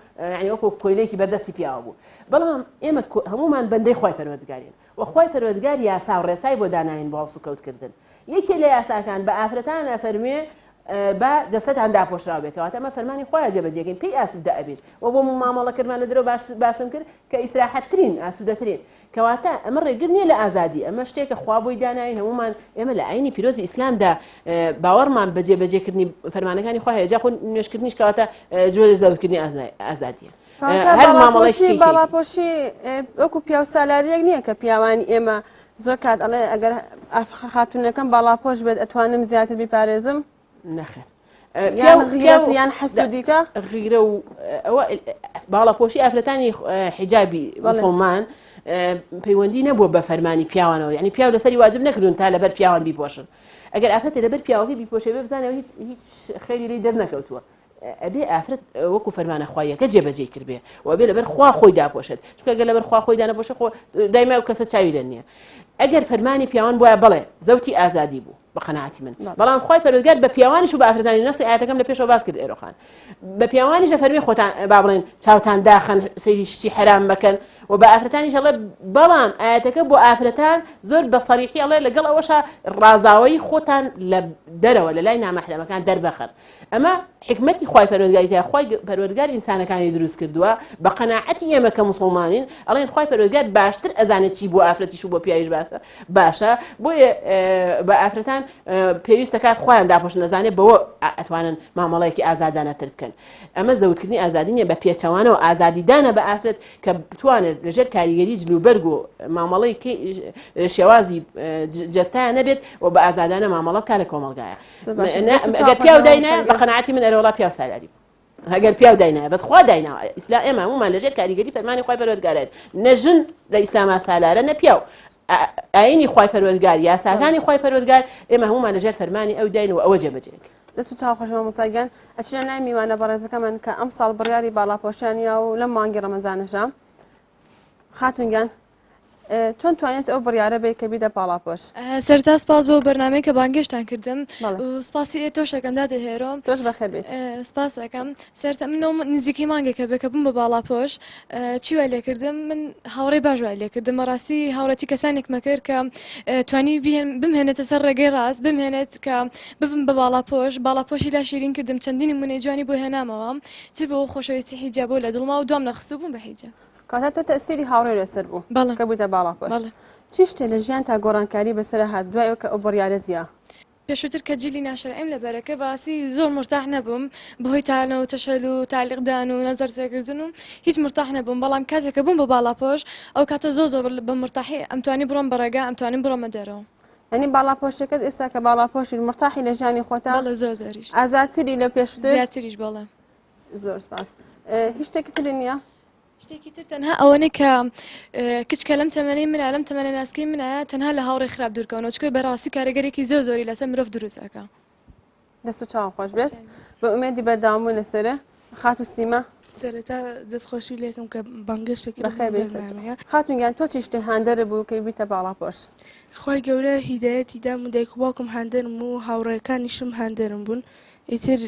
وەکو کۆیلێکی بەردەستی پیاوە بوو بەڵام ئێمە هەمومان بەندەی خۆی پەروەردگارین و خۆی پەروەردگار یاسا و ڕێسای بۆ داناین بۆ هەڵسو کەوتکردن یەکێ لە یاساکان بە ئافرەتان ئەفەرمێ بە جەسەدان داپۆشراو بێتەوە ئەمە فەرمانی خۆیان جێبەجێکەین پێی ئاسوودە ئەبێت و بۆ مامەڵەکردمان لە درەوە باسم کرد کە ئیسراحەتترین ئاسوودەترین کەواتە ئەمە ڕێگر نییە لە ئازادی ئەمە شتێکە خوا بۆی داناوی هەمومان ئێمە لە ئاینی پیرۆزی ئیسلامدا باوەڕمان بە جێبەجێکردنی فەرمانەکانی خوا هەیە جا خۆ نوێژکردنیش کەواتە جۆرە زەوتکردنی ئازادیە هەر مامەڵەشتی باڵاپۆشی وەکو پیاو سالارەیەک نییە کە پیاوانی ئێمە زۆر کات ئەڵێ ئەگەر خاتونەکەم باڵاپۆش بێت ئەتوانم زیاتر بیپارێزم نەخێر یان حەسودیکە غیرە و ئەوە باڵاپۆشی ئافرەتانی حیجابی مسڵمان پەیوەندی نەبووە بە فەرمانی پیاوانەوە یعنی پیاو لەسەری واجب نەکردون تا لەبەر پیاوان بیپۆشن ئەگەر ئافرەتێ لەبەر پیاوەکەی بیپۆشێ بێ بزانەوە هیچ خێری لێی دەست نەکەوتووە ئەبێ ئافرەت وەکو فەرمانە خوایەکە جێبەجێ کردبێ و ئەبێ لەبەر خوا خۆی داپۆشێت چونکە ئەگەر لەبەر خوا خۆی دانەپۆشە خۆ دایما و کەسە چاوی لە نییە ئەگەر فەرمانی پیاوان بووە بڵێ زەوتی ئازادی بوو بە قەناعەتی من بەڵام خۆی پەروەردگار بە پیاوانیش و بە ئافرەتانی نەسی ئاەتەکەم لە پێشەوە باس کرد ئێرۆخان بە پیاوانیشە فەرمی خۆتان با بڵێن چاوتان داخن سەیری شتی حرام بکەن و بە ئافرەتانیش ئەڵێ بەڵام ئاەتەکە بۆ ئافرەتان زۆر بە سەریحی ئەڵێ لەگەڵ ئەوەشە ڕازاوی خۆتان لە دەرەوە لە لای نامەحرەمەکان دەربەخەن ئەمە حکمەتی خی پەروەردگاریتە خی پەروەردگار ئینسانەکانی دروست کردووە بە قەناعەتی ئێمە کە موسڵمانین ئەڵێن خی پەروەردگار باشتر ئەزانێت چی بۆ ئافرەتیش و بۆ پیاویش باشە بۆیە بە ئافرەتان پێویستە کات خۆیان داپۆش نەزانێت بەوە ئەتوانن مامەڵەیەکی ئازادانەتر بکەن ئەمە زەوتکردنی ئازادی نیە بە پێچەوانەوە ئازادیدانە بە ئافرەت کە بتوانێت لەژێر کاریگەری جلوبەرگ و مامەڵەی شێوازی جەستایان نەبێت و بە ئازادانە مامەڵە بکە لە کۆمەڵگایە ئەگەر پیاو داینە بە قەناعەتی من ئەرەوەڵا پیاو سالاری هەگەر پیاو داینایە بەس خوا دایناوە ئیسلام ئێمە هەمومان لەژێر کاریگەری فەرمانی خی پەروەردگارێت نەژن لە ئیسلاما سالارە نە پیاو ئاینی خی پەروەردگار یاساکانی خی پەروەردگار ئێمە هەمومان لەژێر فەرمانی ئەو داین و ئەوە جێبەجێک دەست و چاوخۆشەوە مستاگەن ئەچینە لای میوانە بەڕێزەکەمان کە ئەم ساڵ بڕیاری باڵاپۆشیانیا و لەم مانگی ڕەمەزانەشە خاتونگیان چۆن توانێت ئەو بڕیارە بێت کە بیدە باڵاپۆش سەرتا سپاس بۆ بەرنامەی کە بانگێشتان کردم و سپاسی تۆشەکەمدا دەهێرۆم تۆش بەخێر بێت سپاس دەکەم سەرتا منەوە نزیکی مانگێکە بێ کە بووم بە باڵاپۆش چیوە لێکردم من هاوڕێی باشوای لێکردم بەڕاستی هاوڕەتی کەسانێک مەکرد کە توانی بمهێنێتە سەر ڕێگەی ڕاست بمهێنێت کە ببم بە باڵاپۆشی لا شیرین کردم چەندینی منێ جوانی بۆ هێنامەوە چ بۆ خۆشەویستی حیجاب لە دڵما و دوام نەخستو بووم بە حیجاب کاتە تۆ تەسیری هاوڕێ لەسەر بوو کە بوویتە باڵاپۆش چی شتێ لە ژیان تا گۆڕانکاری بەسەر هات دوای کە ئەو بڕیارەتە پێشووتر کە جلی ناشرعیم لەبەرەکە بەڕاستی زۆر مرتاح نەبووم بەهۆی تالە و تەشەل و تالیقدان و نەزەرچێکردن و هیچ مرتاح نەبووم بەڵام کاتێککە بووم بە باڵاپۆش ئەو کاتە زۆر بە مرتاحی ئەمتوانی بڕۆم بەڕێگا ئەمتوانین بڕۆمە دەرەوە ینی باڵاپۆشەکەت ئێستا کە باڵاپۆشی مرتاحی لە ژیانی خۆتە بەڵێ زۆریش ئازاتری لە پێشتر زیاتریش بەڵێ زۆر سپاس هیچ شتێکی تر نییە شتێکی تر تەنها ئەوەنەی کە کچکە لەم تەمەنەی منە لەم تەمەنە ناسکەی منە تەنها لە هاوڕێی خراپ دوورکەونەوە چکۆی بەڕاستی کارەگەرێکی زۆری لەسەر مرۆڤ دروستەکە دەست و چاوم خۆش بێت بە ئومێدی بەرداوامبوون لەسەرە خات و سیمە سەرەتا دەستخۆشی لێکم کە بانگەشتێکی خاتونگیان تۆ چی شتێ هاندەرە بوو کە بیتە باڵاپۆش خۆی گەورە هیدایەتی دام و دایک و باوکم هاندەرم و هاوڕێکانیشم هاندەرم بوون ئیتر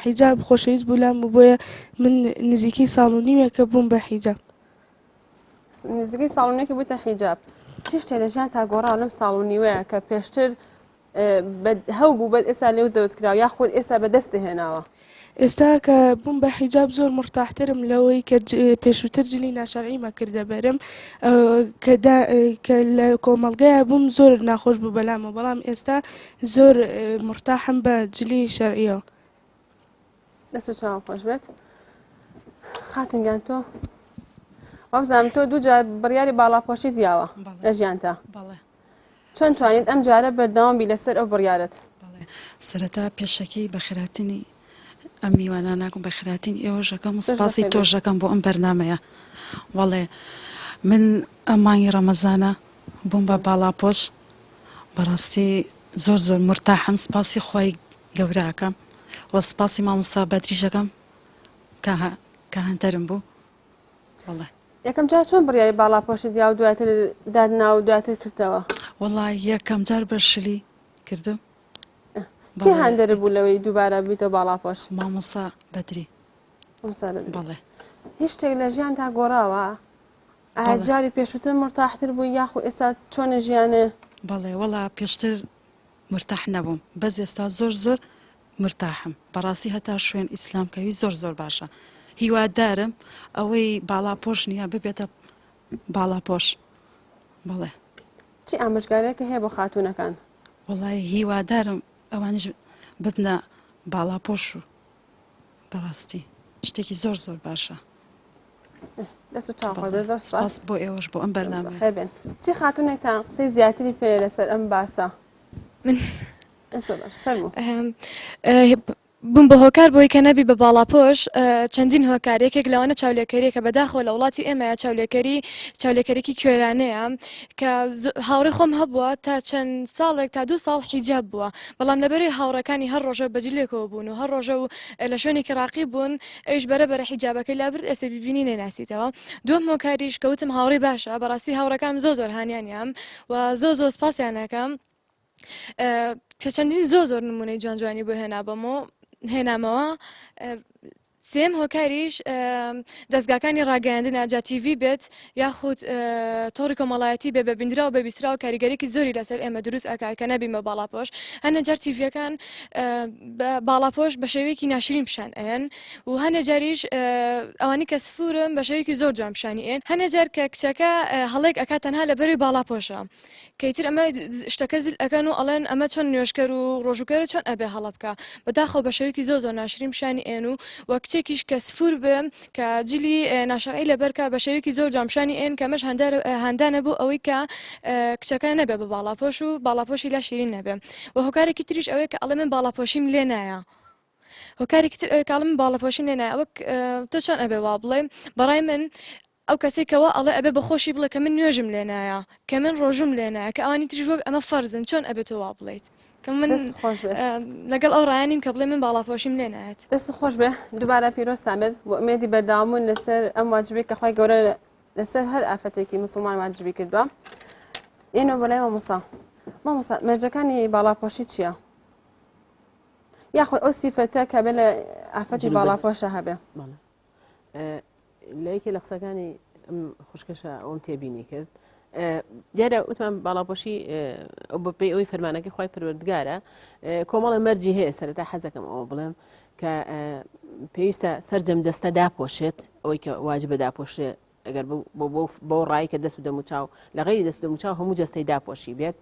حیجاب خۆشەویست بوو لام بۆیە من نزیکەی ساڵ و نیمێکە بووم بە حیجاب نزیکەی ساڵونێکی بوویتە حیجاب چی شتێ لە ژیان تا گۆڕاو لەم ساڵ و نیوەیە کە پێشتر هەو بوو بەس ئێستا لێو زەوت کراوە یاخود ئێستا بەدەست هێناوە ئێستا کە بووم بە حیجاب زۆر مرتاحترم لەوەی کە پێشووتر جلی ناشەرعیمە کردە بەرم کە لە کۆمەڵگەیە بووم زۆر ناخۆش بوو بەلامە بەڵام ئێستا زۆر مرتاحم بە جلی شەرعیەوە دەست و چاوم خۆش بێت خاتونگیان تۆ وابزانم تۆ دوو جار بڕیاری باڵاپۆشی دیاوە لە ژیانتە چۆن توانیت ئەم جارە بەردەوام بی لەسەر ئەو بڕیارەت سەرەتا پێشەکەی بە خراتی ئەم میوانە ناکەم بە خراتی ئێوەژەکەم و سپاسی تۆژەکەم بۆ ئەم بەرنامەیە وەڵێ من ئەم مانگی ڕەمەزانە بووم بە باڵاپۆش بەڕاستی زۆر مرتاحم سپاسی خۆی گەوراکەم و سپاسی مامۆستا بەدریژەکەم کە هەندەرم بوو وەڵێ یەکەم جار چۆن بڕیاری باڵاپۆشی دیا و دواتر دادنا و دواتر کردەوە وەڵای یەکەم جار بەرشلی کردم کێ هەندێرە بوو لەوەی دووبارە بیتەوە باڵاپۆش؟ مامۆسا بەدری بەڵێ. بەڵێ هیچ شتێک لە ژیان تا گۆڕاوە؟ جاری پێشووتر مرتاحتر بووی یاخو ئێستا چۆنە ژیانێ؟ بەڵێ وەڵا پێشتر مرتاح نەبووم بەس ئێستا زۆر مرتاحم بەڕاستی هەتا شوێن ئیسلامکەوی زۆر باشە هیوادارم ئەوەی باڵاپۆش نییە ببێتە باڵاپۆش بەڵێ چی ئامۆژگارێکە هەیە بۆ خاتوونەکان؟ وەڵای هیوادارم ئەوانش ببنە باڵاپۆش و بەڕاستی شتێکی زۆر باشە دەست و چاوەڕێ زۆر سپاس بۆ ئێوەش بۆ ئەم بەرنامە بێن. چی خاتوونێکتان قسەی زیاتری پێ لەسەر ئەم باسە؟ من فەرموو. بووم بە هۆکار بۆی کە نەبی بە باڵاپۆش چەندین هۆکارێکێک لەوانە چاولێکەریە کە بەداخۆ لە وڵاتی ئێمەیە چاولێکەرێکی کوێرانەیە کە هاوڕێ خۆم هەبووە تا چەند ساڵێک تا 2 ساڵ حیجاب بووە بەڵام لەبەری هاوڕەکانی هەر ڕۆژە بەجلێکەوە بوون و هەر ڕۆژە و لە شوێنێکی ڕاقی بوون ئەوش بەرەبەرە حیجابەکەی لابرد ئێستا بیبینی نێناسیتەوە. دوم هۆکاریش کەوتم هاوڕێ باشە بەڕاستی هاوڕەکانم زۆر هانیانیام و زۆر سپاسیانەکەم کە چەندین زۆر نمونەی جوانی بۆ هێنامەوە. سێم هۆکاریش دەستگاکانی ڕاگەیاندن ئاجا تیڤ بێت یاخود تۆڕی کۆمەڵایەتی بێ بە بیندرا و بە بیسرا و کاریگەرێکی زۆری لەسەر ئێمە دروست ئەکات کە نەبیمە باڵاپۆش هەنە جار تیڤەکان باڵاپۆش بە شێوەیەکی ناشرین پیشان ئەیەن و هەنە جاریش ئەوانی کە سفورم بە شێوەیەکی زۆر جوان پیشانی ئێن هەنە جار کە کچەکە هەڵێک ئەکات تەنها لەبەری باڵاپۆشە کەیتر ئەمە شتەکە زل ئەکەن و ئەڵێن ئەمە چۆن نوێژکەر و ڕۆژوکەرە چۆن ئەبێ هەڵە بکە بەداخۆ بە شێوەیەکی زۆر ناشرین پیشانی ئێن و وە کچێکیش کە سفور بێ کە جلی ناشرعی لەبەرکە بە شێوەیەکی زۆر جامشانی ئێن کە مەش هەندانە بوو ئەوەی کە کچەکە نەبێ بە باڵاپۆش و باڵاپۆشی لا شیرین نەبێ و هۆکارێکی تریش ئەوەیە کە ئەڵێ من باڵاپۆشیم لێ نایە هۆکارێکی تر ئەوەی کاڵم باڵاپۆشیم لێ نایە ئەوەک تۆ چۆن ئەبێ وا بڵێ بەڕای من ئەو کەسێکەوە ئەڵێ ئەبێ بەخۆشی بڵێ کە من نوێژم لێ نایە کە من ڕۆژم لێ نایە کە ئەوانی تریش وەک ئەمە فەرزن چۆن ئەبێت تۆ وا بڵێیت کە من لەگەڵ ئەو ڕایانیم کە بڵێ من باڵاپۆشیم لێ نایەت. دەست خۆش بێ دووبارە پیرۆستان بێت بۆ ئومێدی بەرداوامون لەسەر ئەم واجبێک کە خۆی گەورە لەسەر هەر ئافەتێکی موسڵمان واجبی کردووە. ئێنە بۆ لای مامۆستا مێرجەکانی باڵاپۆشی چییە؟ یاخود ئەو سیفەتە کە بێ لە ئافەتی باڵاپۆشە هەبێ؟ لە یەکێ لە قسەکانی ئەم خوشکەشە ئەوم تێبینی کرد دیارە وتمان باڵاپۆشی بەپێی ئەوی فەرمانەکەی خۆی پەروەردگارە کۆمەڵە مەرجی هەیە سەرەتا حەزەکەم ئەوە بڵێم کە پێویستە سەرجەمجەستە داپۆشێت ئەوەی کە واجبە داپۆشێ ئەگەر بۆ ڕای کە دەست و دەموچاو لە غەیری دەست و دەموچاو هەموو جەستەی داپۆشی بێت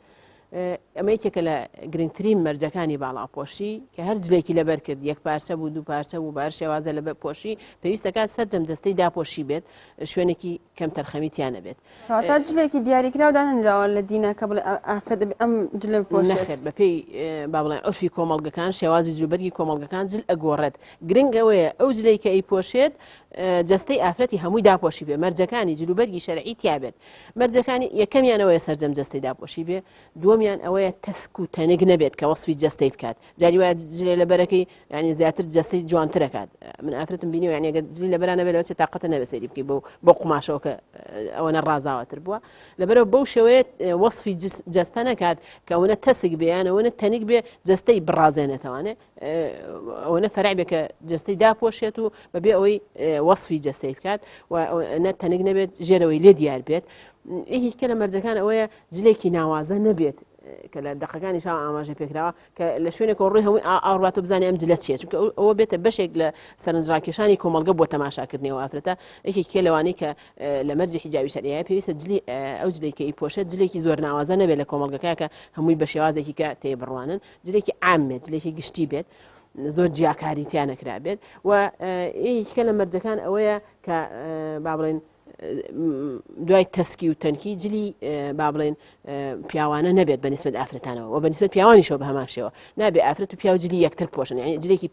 ئەمە یەکێکە لە گرنگترین مەرجەکانی باڵاپۆشی کە هەر جلێکی لەبەر کرد یەک پارچە بوو دوو پارچە بوو بار شێوازە لەبەر پۆشی پێویستەکات سەرجەمجەستەی داپۆشی بێت شوێنێکی کەم تەرخەمیتیانە بێت تا جلێکی دیاریکراوە دانراوە لە دینەکە بڵێ ئافەت ئەم جلە پۆشێت بەپێی با بڵێن عرفی کۆمەڵگەکان شێوازی جلوبەرگی کۆمەڵگەکان جل ئەگۆڕێت گرنگ ئەوەیە ئەو جلەی کە ئەی پۆشێت جەستەی ئافرەتی هەمووی داپۆشی بێ مەرجەکانی جلوبەرگی شەرعی تیابێت مەرجەکانی یەکەمیان ئەوەیە سەرجەمجەستەی داپۆشی بێ دووەمیان ئەوەیە تەسک و تەنگ نەبێت کە وەسفی جەستەی بکات جاری وایە جلێ لەبەرەکەی ینی زیاتر جەستەی جوانترەکات من ئافرەتم بینی و ینی ئەگەر جلی لەبەرانە بێت لەوە تااقەتە نەبێ سەیری بکەی بۆ قماشەوە کە ئەوەنە ڕازاوەتر بووە لەبەرەوە بەو شێوەیە وەسفی جەستە نەکات کە ئەوەنە تەسک بێیان ئەوەنە تەنگ بێ جەستەی بڕازێنێتەوانێ ئەوەنە فەرع بێ کە جەستەی داپۆشێت و بەبێ ئەوەی وەسفی جەستەی بکات و نە تەنگ نەبێت ژێرەوەی لێ دیار بێت هیچ کە لە مەرجەکان ئەوەیە جلێکی ناوازە نەبێت کە لە دقەکانی شاو ئاماژە پێکراوە کە لە شوێنێک ڕووی هەمووی ئاڕاتە بزانێ ئەم جلە چیە چونکە ئەوە بێتە بەشێک لە سەرنجڕاکێشانی کۆمەڵگە بۆ تەماشاکردنەوە ئافرەتە یەکێکێ لەوانەی کە لە مەرجی حیجابی شەریعە پێویستە جلی ئەو جلێکی ئەی پۆشێت جلێکی زۆر ناوازە نەبێت لە کۆمەڵگەکە کە هەمووی بە شێوازێکی کە تێبڕوانن جلێکی عامێت جلێکی گشتی بێت زۆر جیاکاریتیان نەکرا بێت و یەکێکە لە مەرجەکان ئەوەیە کە با بڵێن دوای تەسکی و تەنکی جلی با بڵێن پیاوانە نەبێت بەنسبەت ئافرەتانەوە و بەنسبەت پیاوانیشەوە بە هەمان شێوە نابێت ئافرەت و پیا و جلی یەکتر پۆشن یعنی جلێکی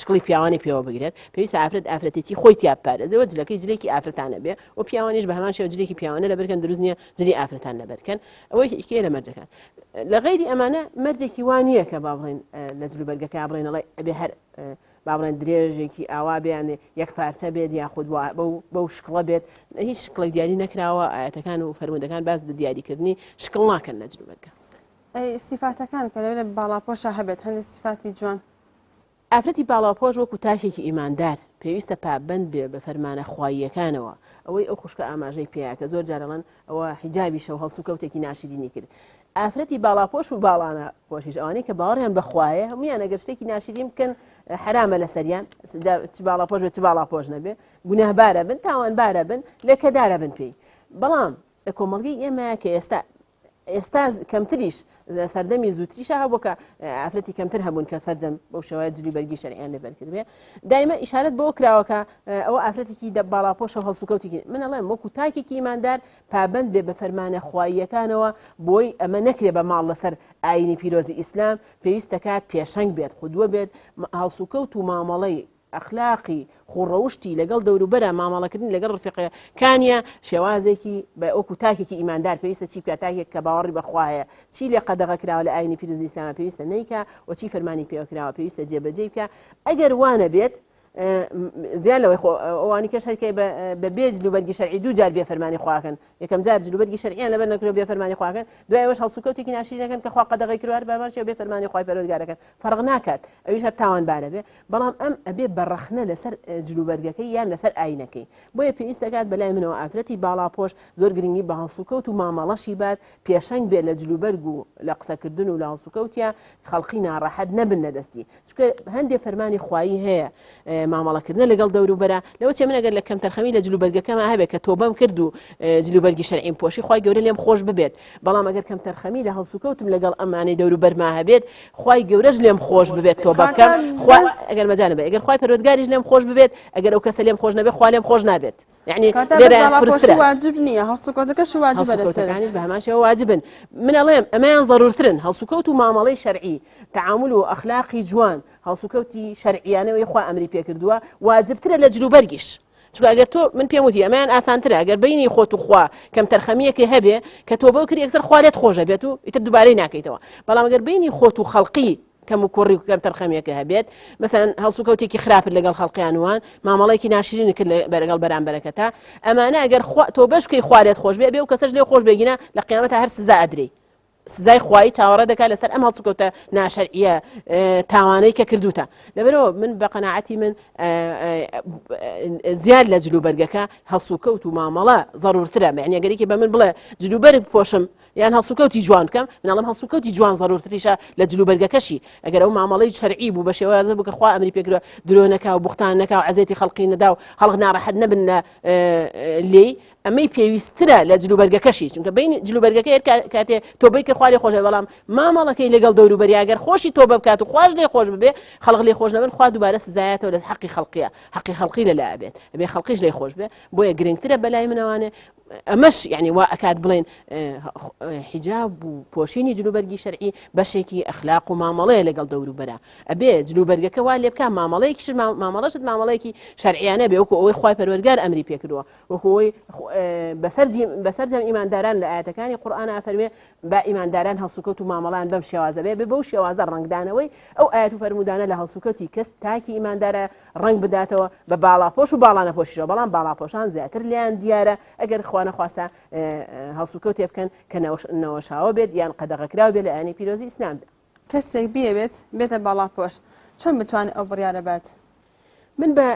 شکڵی پیاوانی پێوە بگرێت پێویستە ئافرەتێتی خۆی تیاب پارێزەوە جلەکەی جلێکی ئافرەتانە بێ و پیاوانیش بە هەمان شێوە جلێکی پیاوانە لەبەرکەن دروست نییە جلی ئافرەتان لەبەرکەن ئەوەی یەکێ لە مەرجەکان لە غەیری ئەمانە مەرجێکی وانە کە با بڵێن لە جلوبەرگەکە بڵێن ئەڵێ ئەبێ هەر با بڵێن درێژێکی ئاوا بێنێ یەک پارچە بێت یاخود بەو شکڵە بێت هیچ شکڵێک دیاری نەکراوە ئاەتەکان و فەرمودەکان باز بە دیاریکردنی شکڵ ناکەن لە جلوبەرگە سیفاتەکان کە لەوێ باڵاپۆشە هەبێت هەندێک سیفاتی جوان ئافرەتی باڵاپۆش وەکو تاکێکی ئیماندار پێویستە پابند بێ بە فەرمانە خواییەکانەوە ئەوەی ئەو خوشکە ئاماژەی پێیا کە زۆر جارەڵەن ئەوە حیجابی شەو هەڵسو کەوتێکی ناشرینی کرد ئافرەتی باڵاپۆش و باڵانە پۆشیش ئەوانەی کە باوەڕیان بەخوایە هەمویان ئەگەر شتێکی ناشرین بکەن حرامە لە سەریان چ باڵاپۆش بێت چ باڵاپۆش نەبێ گوناهبارە بن تاوانبارە بن لێکەدارە بن پێی بەڵام لە کۆمەڵگەی ئێمە کە ئێستا کەمتریش سەردەمی زووتریشە هەبووکە ئافرەتی کەمتر هەبوون کە سەرجەم بەو شێوەیە جلیبەرگی شەرعیان لەبەر کردبێ دایمە ئیشارەت بۆ کراوەکە ئەوە ئافرەتێکی باڵاپۆش و هەڵسوکەوتێکی من ئەڵێم وەکو تاکێکی ئیماندار پابند بێ بە فەرمانە خواییەکانەوە بۆی ئەمە نەکرێ بە ماڵ لەسەر ئاینی پیرۆزی ئیسلام پێویستە کات پێشەنگ بێت خودووە بێت هەڵسوکەوت و مامەڵەی ئەخلاقی خوڕەوشتی لەگەڵ دەوروبەرە مامەڵەکردنی لەگەڵ ڕفیقەکانیە شێوازێکی بە ئەوکو تاکێکی ئیماندار پێویستە چی بکات تاکێک کە باوەڕی بەخوایە چی لێ قەدەغە کراوە لە ئاینی پیرۆزی ئیسلامە پێویستە نەیکا و چی فەرمانی پێوە کراوە پێویستە جێبەجێ بکە ئەگەر وانە بێت زیان لەوەی ئەوانی کەش هەرکەی بە بێ جلوبەرگی شەرعی دوو جار بێ فەرمانی خواکەن یەکەم جار جلوبەرگی شەرعیان لەبەر نەکرێ بێ فەرمانی خواکەن دوایەوەش هەڵسوکەوتێکی ناشرینەکەن کە خوا قەدەغەی کردووە بەمانشێ بێ فەرمانی خوای پەروەردگارەکەن فەرق ناکات ئەویش هەر تاوانبارە بێ بەڵام ئەم ئەبێ بەڕەخنە لەسەر جلوبەرگەکەی یان لەسەر ئاینەکەی بۆیە پێویستە کات بەلای منەوە ئافرەتی باڵاپۆش زۆر گرنگی بە هەڵسوکەوت و مامەڵەشی بات پێشەنگ بێت لە جلوبەرگ و لە قسەکردن و لە هەڵسوکەوتیا خەڵقی ناڕەحەت نەبن لەدەستی چونکە هەندێک فەرمانی خوایی هەیە مامەڵەکردن لەگەڵ دەوروبەرە لەوە چێ من ئەگەر لە کەم تەرخەمی لە جلوبەرگەکەمە هەبێت کە تۆبەم کرد و جلوبەرگی شەرعیم پۆشی خوای گەورە لێم خۆش ببێت بەڵام ئەگەر کەم تەرخەمی لە هەڵسوکەوتم لەگەڵ ئەمانەی دەوروبەرما هەبێت خوای گەورەش لێم خۆش ببێت تۆبەکەم ئەگەر مەجانە بێ ئەگەر خوای پەروەردگاریش لێم خۆش ببێت ئەگەر ئەو کەسە لێم خۆش نەبێت خوا لێم خۆش نابێت یعنی لێرە واجب نییە هەڵسوکەوتەکەش واجبە لەسەرەکانیش بە هەمان شێوە واجبن من ئەڵێم ئەمەیان ضرورترن هەڵسوکەوت و مامەڵەی شەرعی تعامل و ئەخلاقی جوان هەڵسوکەوتی شەرعیانەوەی خوا ئەمری پێکردووە واجبترە لە جلوبەرگیش چونکە ئەگەر تۆ من پێم وتی ئەمەیان ئاسانترە ئەگەر بینی خۆت و خوا کەم تەرخەمیەکی هەبێ کە تۆ بەو کرد یەکسەر خوا لێت خۆشە بێت و ئیتر دووبارەی ناکەیتەوە بەڵام ئەگەر بینی خۆت و خەڵقی کەم و کوڕی و کەم تەرخەمیەکە هەبێت مەسەن هەڵسوکەوتێکی خراپت لەگەڵ خەڵقیانوان مامەڵەیەکی ناشرین کرد لەگەڵ بەرامبەرەکەتە ئەمانە ئەگەر تۆ بەش بکەی خوا لێت خۆش بێ و کەسەش لێ خۆش بێگینە لە قیامەتە هەر سزا ئەدرێ سزای خوایی چاوەڕە دەکات لەسەر ئەم هەڵسوکەوتە ناشەرعیە تاوانەی کە کردوتە لەبەرەوە من بە قەناعەتی من زیاد لە جلوبەرگەکە هەڵسوکەوت و مامەڵە ضرورترە یعنی ئەگەرێکی بە من بڵێ جلوبەرگ بپۆشم یان هەڵسوکەوتی جوان بکەم مناڵم هەڵسوکەوتی جوان ضرورتریشە لە جلوبەرگەکەشی ئەگەر ئەو مامەڵەی شەرعی بوو بە شێوەیە بوو کە خوا ئەمری پێکردووە درۆ نەکا و بوختان نەکا و عەزێتی خەڵقی نەدا و خەڵق ناڕەحەت نەبن لێی ئەمەی پێویسترە لە جلوبەرگەکەشی چونکە بین جلوبەرگەکە کاتێ تۆبەی کرد خوا لێ خۆشە بەڵام مامەڵەکەی لەگەڵ دەوروبەری ئەگەر خۆشی تۆبە بکات و خوش لێ خۆش ببێ خەڵق لێ خۆش نەبن خوا دووبارە سزایەتەوە لە حەقی خەڵقیە حەقی خەڵقی لەلایە بێت ئەبێ خەڵقیش لێ خۆش بێ بۆیە گرنگترە بەلای منەوانێ ئەمەش یعنی وا ئەکات بڵێن حیجاب و پۆشینی جلوبەرگی شەرعی بەشێکی ئەخلاق و مامەڵەیە لەگەڵ دەوروبەرە ئەبێ جلوبەرگەکە وا لێ بکە مامەڵەیەکیش مامەڵەشت مامەڵەیەکی شەرعیانە بێ وەکو ئەوەی خوای پەروەردگار ئەمری پێکردووە وەکو ئەوەی بەسەرجەم ئیمانداران لە ئاەتەکانی قورئان ئەفەرمێ با ئیمانداران هەڵسوکەوت و مامەڵان بەم شێوازە بێ بەو شێوازە ڕنگدانەوەی ئەو ئاەت و فەرمودانە لە هەڵسوکەوتی کەس تاکی ئیماندارە ڕنگ بداتەوە بە باڵاپۆش و باڵانە پۆشیشەوە بەڵام باڵاپۆشان زیاتر لیان دیارە ئەگەر خواستە هەڵسوکەوتێ بکەن کە نەوەشاوە بێت یان قەدەغەکراوە بێت لە ئاینی پیرۆزی ئیسلامدا کەسێک بێت بێتە باڵاپۆش چۆن بتوانێت ئەو بڕیارە بێت من بە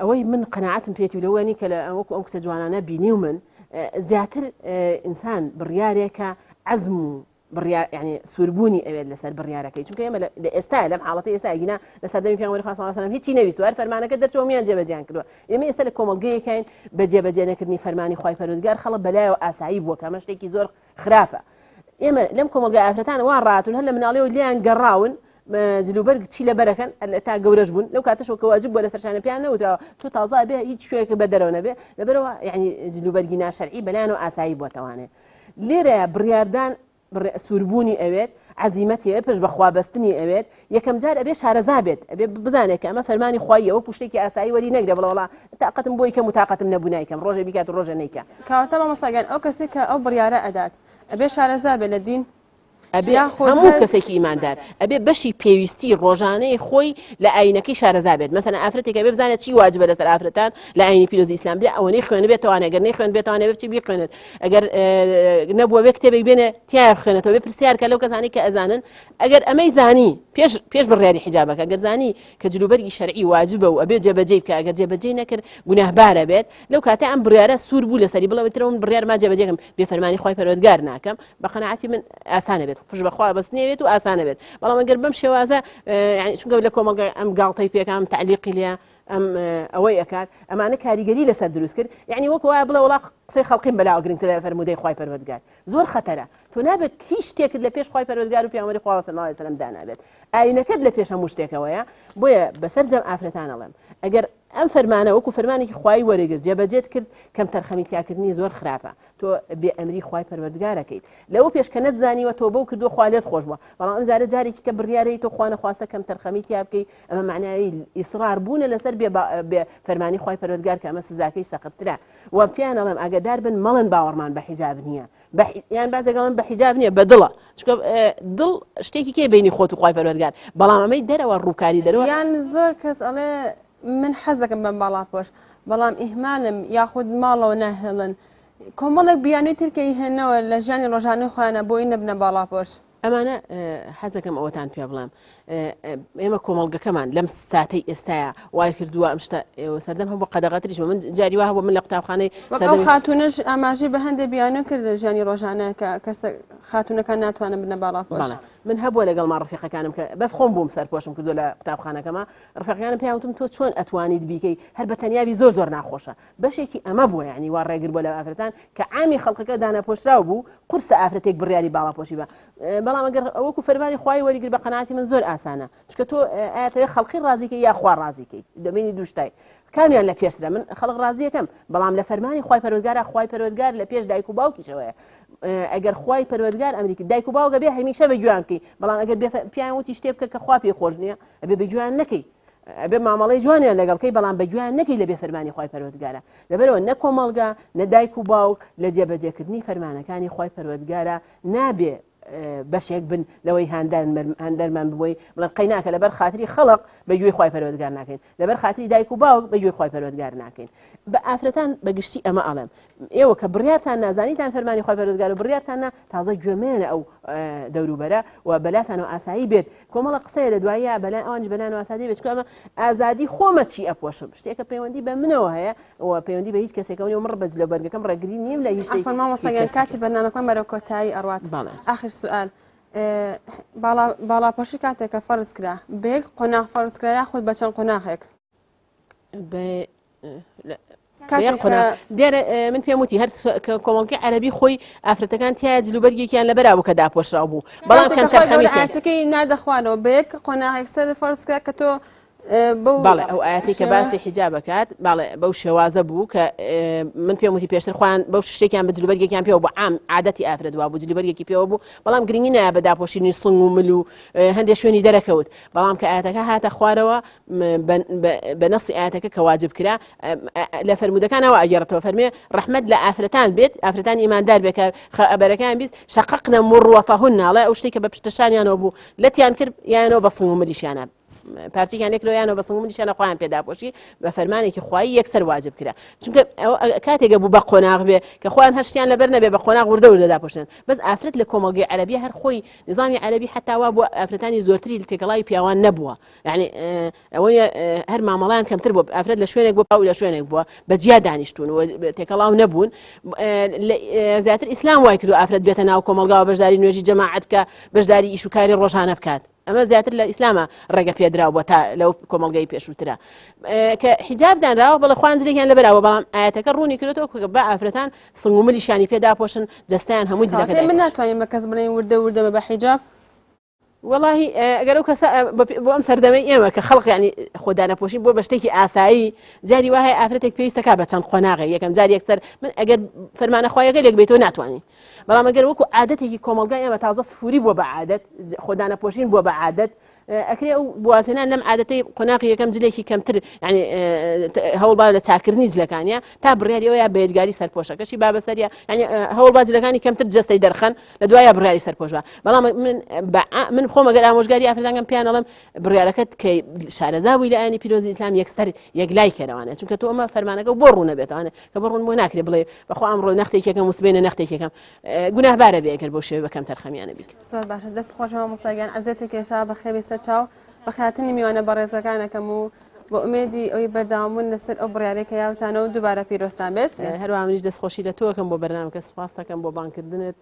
ئەوەی من قەناعەتم پێێتی لەوەنی کە لە وەکو ئەم کچە جوانانە بینی و من زیاتر ئینسان بڕیارێکە عەزم و يعني سوربوني أبد لسر بريارك يشوف كيما لاستعلم حالتي يساعدنا لسر دمي في عمر خاصة مثلا هيك نبي سؤال فرمانك قدرت يوميا جاب جان كله يومي يستلكم الجي كاين بجاب جانا كدني فرماني خاي فرودجار خلص بلاء وأسعيب وكمش تيجي زور خرافة يوم لمكم الجي عفتان وين راتون هلا من عليه اللي عن جراون جلوبرگ تشيله بركن تا جورج بون لو كاتش وكواجب ولا سرشان بيانا وترى تو تازا به هيك شويه بدلونه به لبروا يعني جلوبرگنا شرعي بلانو اسايب وتوانه ليره برياردان سوربوني اويت عزيمتي ابش بخوا بستني اويت يكم جار ابي شارزابت ابي بزانك اما فرماني خويا وبشتكي اساي ولي نقدر والله طاقه بوي كم طاقه نبوناي كم روجه بيكات روجه نيكا كاتبه مصاغان او كسك او برياره ادات ابي شارزاب للدين ئەبێ هەموو کەسێکی ئیماندار ئەبێ بەشی پێویستی ڕۆژانەی خۆی لە ئاینەکەی شارەزا بێت مەسەلەن ئافرەتێک ئەبێ بزانێت چی واجبە لەسەر ئافرەتان لە ئاینی پیرۆزی ئیسلام بێ ئەوەی خوێنە بێتەوە ئەگەر نەیخوێن بێتوانێ بچی بیخوێنێت ئەگەر نەبووە بێ کتێبێک بێنێ تیا بخوێنێتەوە بێ پرسیارکە لەو کەسانی کە ئەزانن ئەگەر ئەمەی زانی پێش بڕیاری حیجابەکە ئەگەر زانی کە جلوبەرگی شەرعی واجبە و ئەبێ جێبەجێ بکە ئەگەر جێبەجێ نەکرد گوناهبارە بێت لەو کاتە ئەم بڕیارە سوور بوو لەسەری بڵەوەترەوە من بڕیار ما جێبەجێکم بێ فەرمانی خۆی پەروەردگار ناکەم بە قەناعەتی من ئاسانە بێت پشت بەخوا بەس نێوێت و ئاسانە بێت بەڵام ئەگەر بەم شێوازە چونکە لە کۆمەڵگە ئەم گاڵتەی پێکام تعلیقی لێ ئەم ئەوەی ئەکات ئەمانە کاریگەری لەسەر دروست کرد یعنی وەک وایە بڵێ وڵا قسەی خەڵقیم بەلاوە گرنگتر لە فەرمودەی خۆی پەروەردگار زۆر خەتەرە تۆ نابێت هیچ شتێکت لە پێش خۆی پەروەردگار و پێغەمبەری خوا صلی الله علیه و سلم دانابێت ئاینەکەت لە پێش هەموو شتێکەوەیە بۆیە بەسەر جەم ئافرەتان ئەڵێم ئەگەر ئەم فەرمانە وەکو فەرمانێکی خوای وەرەگرت جێبەجێت کرد کەم تەرخەمی تیاکردنی زۆر خراپە تۆ بێ ئەمری خوای پەروەردگارەکەیت لەوە پێش کە نەتزانیوە تۆ بەو کردو خوا لێت خۆش بووە بەڵام ئەم جارە جارێکی کە بڕیارەی تۆ خوا نەخواستە کەم تەرخەمی تیا بکەیت ئەمە معناوی ئیسرار بوونە لەسەر بێ فەرمانی خوای پەروەردگار کە ئەمە سزاکەی سەختترە و پێیان ئەڵێم ئاگادار بن مەڵن باوەڕمان بە حیجاب نییە یان بازێکڵم بە حیجاب نییە بە دڵە چونکە دڵ شتێکی کێ بینی خۆت و خوای پەروەردگار بەڵام ئەمەی دەرەوە ڕووکاری دەرەوە یان زۆر کەس ئەڵێ من حەزەکەم بەم باڵاپۆش بەڵام ئیهمالم یاخود ماڵەوە ناهێڵن کۆمەڵێک بیانووی ترکەی هێنەوە لە ژیانی ڕۆژانەی خۆیانە بۆی نەبنە باڵاپۆش ئەمانە حەزەکەم ئەوەتان پێ بڵێم ئێمە کۆمەڵگەکەمان لەم ساتەی ئێستاە وای کردووە ئەم شتە سەردەم هەبوو قەدەغەتریش من جاری وا هەبوو من لە قوتابخانەی ئەو خاتونەش ئاماژی بە هەندێک بیانوی کرد لە ژیانی ڕۆژانە کە کەسە خاتونەکان ناتوانن بنە باڵاپۆش من هەبووە لەگەڵ ڕفیقەکانم کە بەس خۆم بووم سەرپۆشم کردو لە قوتابخانەکەمە ڕفیقەکانم پێیانوتم تۆ چۆن ئەتوانیت بیکەی هەر بە تەنیاوی زۆر ناخۆشە بەشێکی ئەمە بووە یعنی وا ڕێگر بۆ لە ئافرەتان کە عامی خەڵکەکە دانەپۆشراو بوو قورسە ئافرەتێک بڕیاری باڵاپۆشی بە بەڵام ئەگەر وەکو فەرمانی خوای وەریگر بە قەناعەتی من زۆر ئاسانە چونکە تۆ ئاەتەوێ خەڵقی ڕازیکەی یا خوا ڕازیکەی دەبینی دووشتای کامیان لە پێشترە من خەڵق ڕازیەکەم بەڵام لە فەرمانی خوای پەروەردگارە خوای پەروەردگار لە پێش دایک و باوکیشەوەیە ئەگەر خوای پەروەردگار ئەمریکی دایک و باوکە بێ هەمیشە بەگویان بکەی بەڵام ئەگەر پیان وتی شتێ بکە کە خوا پێی خۆش نییە ئەبێ بەگویان نەکەی ئەبێ مامەڵەی جوانیان لەگەڵکەی بەڵام بەگویان نەکەی لەبێ فەرمانی خوای پەروەردگارە لەبەرەوە نە کۆمەڵگا نە دایک و باوک لە جێبەجێکردنی فەرمانەکانی خوای پەروەردگارە نابێ بەشێک بن لەوەی هەندەرمان ببووی بڵێن قەی ناکە لەبەر خاتری خەڵق بەگوێی خوای پەروەردگار ناکەین لەبەر خاتری دایک و باوک بەگوێی خوای پەروەردگار ناکەین بە ئافرەتان بەگشتی ئەمە ئەڵێم ئێوە کە بڕیارتان نازانیتان فەرمانی خوای پەروەردگار و بڕیارتان تازە گوێمێنە ئەو دەوروبەرە و بەلاتانەوە ئاسایی بێت کۆمەڵە قسەیە لە دوایە بەلای ئەوانش بەلایەوە ئاسایی بێت ئەمە ئازادی خۆمە چی ئەپۆشم شتێکە پەیوەندی بە منەوە هەیە و پەیوەندی بە هیچ کەسێکەوە و مڕ بەج لە بەرگەکەم ڕێگری نیم لە هیچ کاتی بەرنامەکەم بەرەو کۆتایی ئەڕوات آخر سوال باڵاپۆشی کاتێکە فەرز کرا بەیەک قۆناغ فەرزکرا یاخود بە چەند قۆناغێک دیارە من پێم وتی هەر کۆمەڵگەی عەرەبی خۆی ئافرەتەکان تیا جلوبەرگێکیان لەبەراو کە داپۆشراو بوو بەڵام کەم تەرخەمیەکەی نادەخوانەوە بەیەک قۆناغێک سەر فەرز کرا کە تۆ باڵێ ئەو ئاەتی کە باسی حیجاب بکات باڵێ بەو شێوازە بوو کە من پێم وتی پێشتر خۆیان بەو شتێکیان بە جلوبەرگێکیان پێوە بوو عام عادەتی ئافرەت وا بوو جلوبەرگێکی پێوە بوو بەڵام گرنگی نایە بە داپۆشینی سڵنگ و مل و هەندێک شوێنی دەرەکەوت بەڵام کە ئاەتەکە هاتە خوارەوە بە نەسی ئاەتەکە کە واجب کرا لە فەرمودەکانەوە ئەگەڕێتەوە فەرمێ ڕەحمەت لە ئافرەتان بێت ئافرەتانی ئیماندار بێت کە ئەبەرەکان بیست شەقەقنە مڕوەتەهن ناڵێ ئەو شتێکە بە پشتەشانیانەوە بوو لەتیان کرد یانەوە بە سڵنگ و ملیشیانە پارچێکیان لێکلۆیانەوە بە سڵنگ و ملیشیانە خۆیان پێداپۆشی بە فەرمانێکی خوایی یەکسەر واجب کرا چونکە کاتێکە بوو بە قۆناغ بێ کە خۆیان هەشتیان لەبەر نەبێ بە قۆناغ وردە دەداپۆشن بەس ئافرەت لە کۆمەڵگەی عەرەبی هەر خۆی نظامی عەرەبی حتاوا بووە ئافرەتانی زۆرتری تێکەڵاوی پیاوان نەبووە یعنی ئەوەیە هەر مامەڵیان کەمتر بوو ئافرەت لە شوێنێک بووە پاو لە شوێنێک بووە بەجیا دانیشتون و تێکەڵاو نەبوون زیاتر ئیسلام وای کردو ئافرەت بێتە ناو کۆمەڵگا و بەشداری نوێژی جەماعەت بکە بەشداری ئیش و کاری ڕۆژانە بکات ئەمە زیاتر لە ئیسلامە ڕێگە پێدراوە تا لەو کۆمەڵگەی پێشووترە کە حیجاب دانراوە بەڵە خوانجرێکیان لەبەراوە بەڵام ئاەتەکە ڕوونی کردێتەوە کە بە ئافرەتان سڵنگ و ملیشانی پێداپۆشن جەستیان هەمووی جلەکە من ناتوانین بە کەس بڵێن وردە بە حیجاب والله ئەگەر ئەو کەسە بۆ ئەم سەردەمەی ئێمە کە خەڵق ینی خۆدانەپۆشی بۆ بە شتێکی ئاسایی جاری وایە ئافرەتێک پێویستەکە بە چەند قۆناغی یەکەم جاری یەکسەر من ئەگەر فەرمانە خوایەکە لێک بێتەوە ناتوانین بەڵام ئەگەر وەکو عادەتێکی کۆمەڵگای ئێمە تازە سفوری بووە بە عادەت خۆدانەپۆشین بووە بە عادەت ئەکرێ ئەو بوازێنان لەم عادەتەی قۆناغی یەکەم جلێکی کەمتر ینی هەوڵبا لە چاکردنی جلەکانیە تا بڕیاریەوە یا بێجگاری سەرپۆشەکەشی بابەسەریە ینی هەوڵبا جلەکانی کەمتر جستەی دەرخەن لە دوایە بڕیاری سەرپۆش بە بەڵام من خۆم ئەگەر ئامۆژگاری ئافرەتەکەم پیانەڵم بڕیارەکەت کە شارەزا بووی لە ئاینی پیرۆزی ئیسلام یەکسەر یەکلای کەرەوانە چونکە تۆ ئەمە فەرمانەکە بۆ ڕوو نەبێتەوانە کە بە ڕوون بۆ ناکرێت بڵێ بەخۆ ئەمڕۆ نەختێکێکم وسبێنە نەختێکێکم گوناهبارە بێ ئەگەر بۆ شێوە بەکەم تەرخەمیانە بیکە. زۆر باشە دەست خۆشەوە مۆستاگیان ئەزێتە کێشا بە خێوی سەر چاو بە خاتنی میوانە بەڕێزەکانەکەم و بۆ ئومێدی ئەوی بەرداوامبوون لەسەر ئەو بڕیارێکە یاوتانە و دووبارە پیرۆستان بێت. هەروە منیش دەستخۆشی لە تۆکەم بۆ بەرنامەکە سوپاس دەکەم بۆ بانکردنت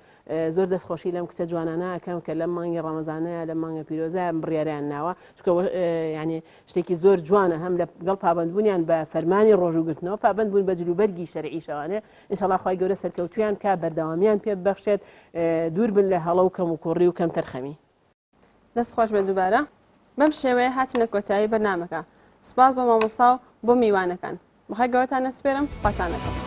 زۆر دەستخۆشی لەم کچە جوانانە ئەەکەم کە لەم مانگی ڕەمەزانەیە لە مانگە پیرۆزە بڕیاریان ناوە چکە ینی شتێکی زۆر جوانە هەم لەگەڵ پابندبوونیان بە فەرمانی ڕۆژوگرتنەوە پابند بوون بە جلوبەرگی شەرعی شەوانێ ئینشەڵا خوای گەورە سەرکەوتویان کا بەردەوامیان پێ ببەخشێت دوور بن لە هەڵە و کەم و کوڕی و کەم تەرخەمی. دەست خۆش بە دووبارە بەم شێوەیە هاتنە کۆتایی بەرنامەکە. سپاس بە مامۆستا و بۆ میوانەکان بەخوای گەورەتان نەسپێرم خواتانەکەم.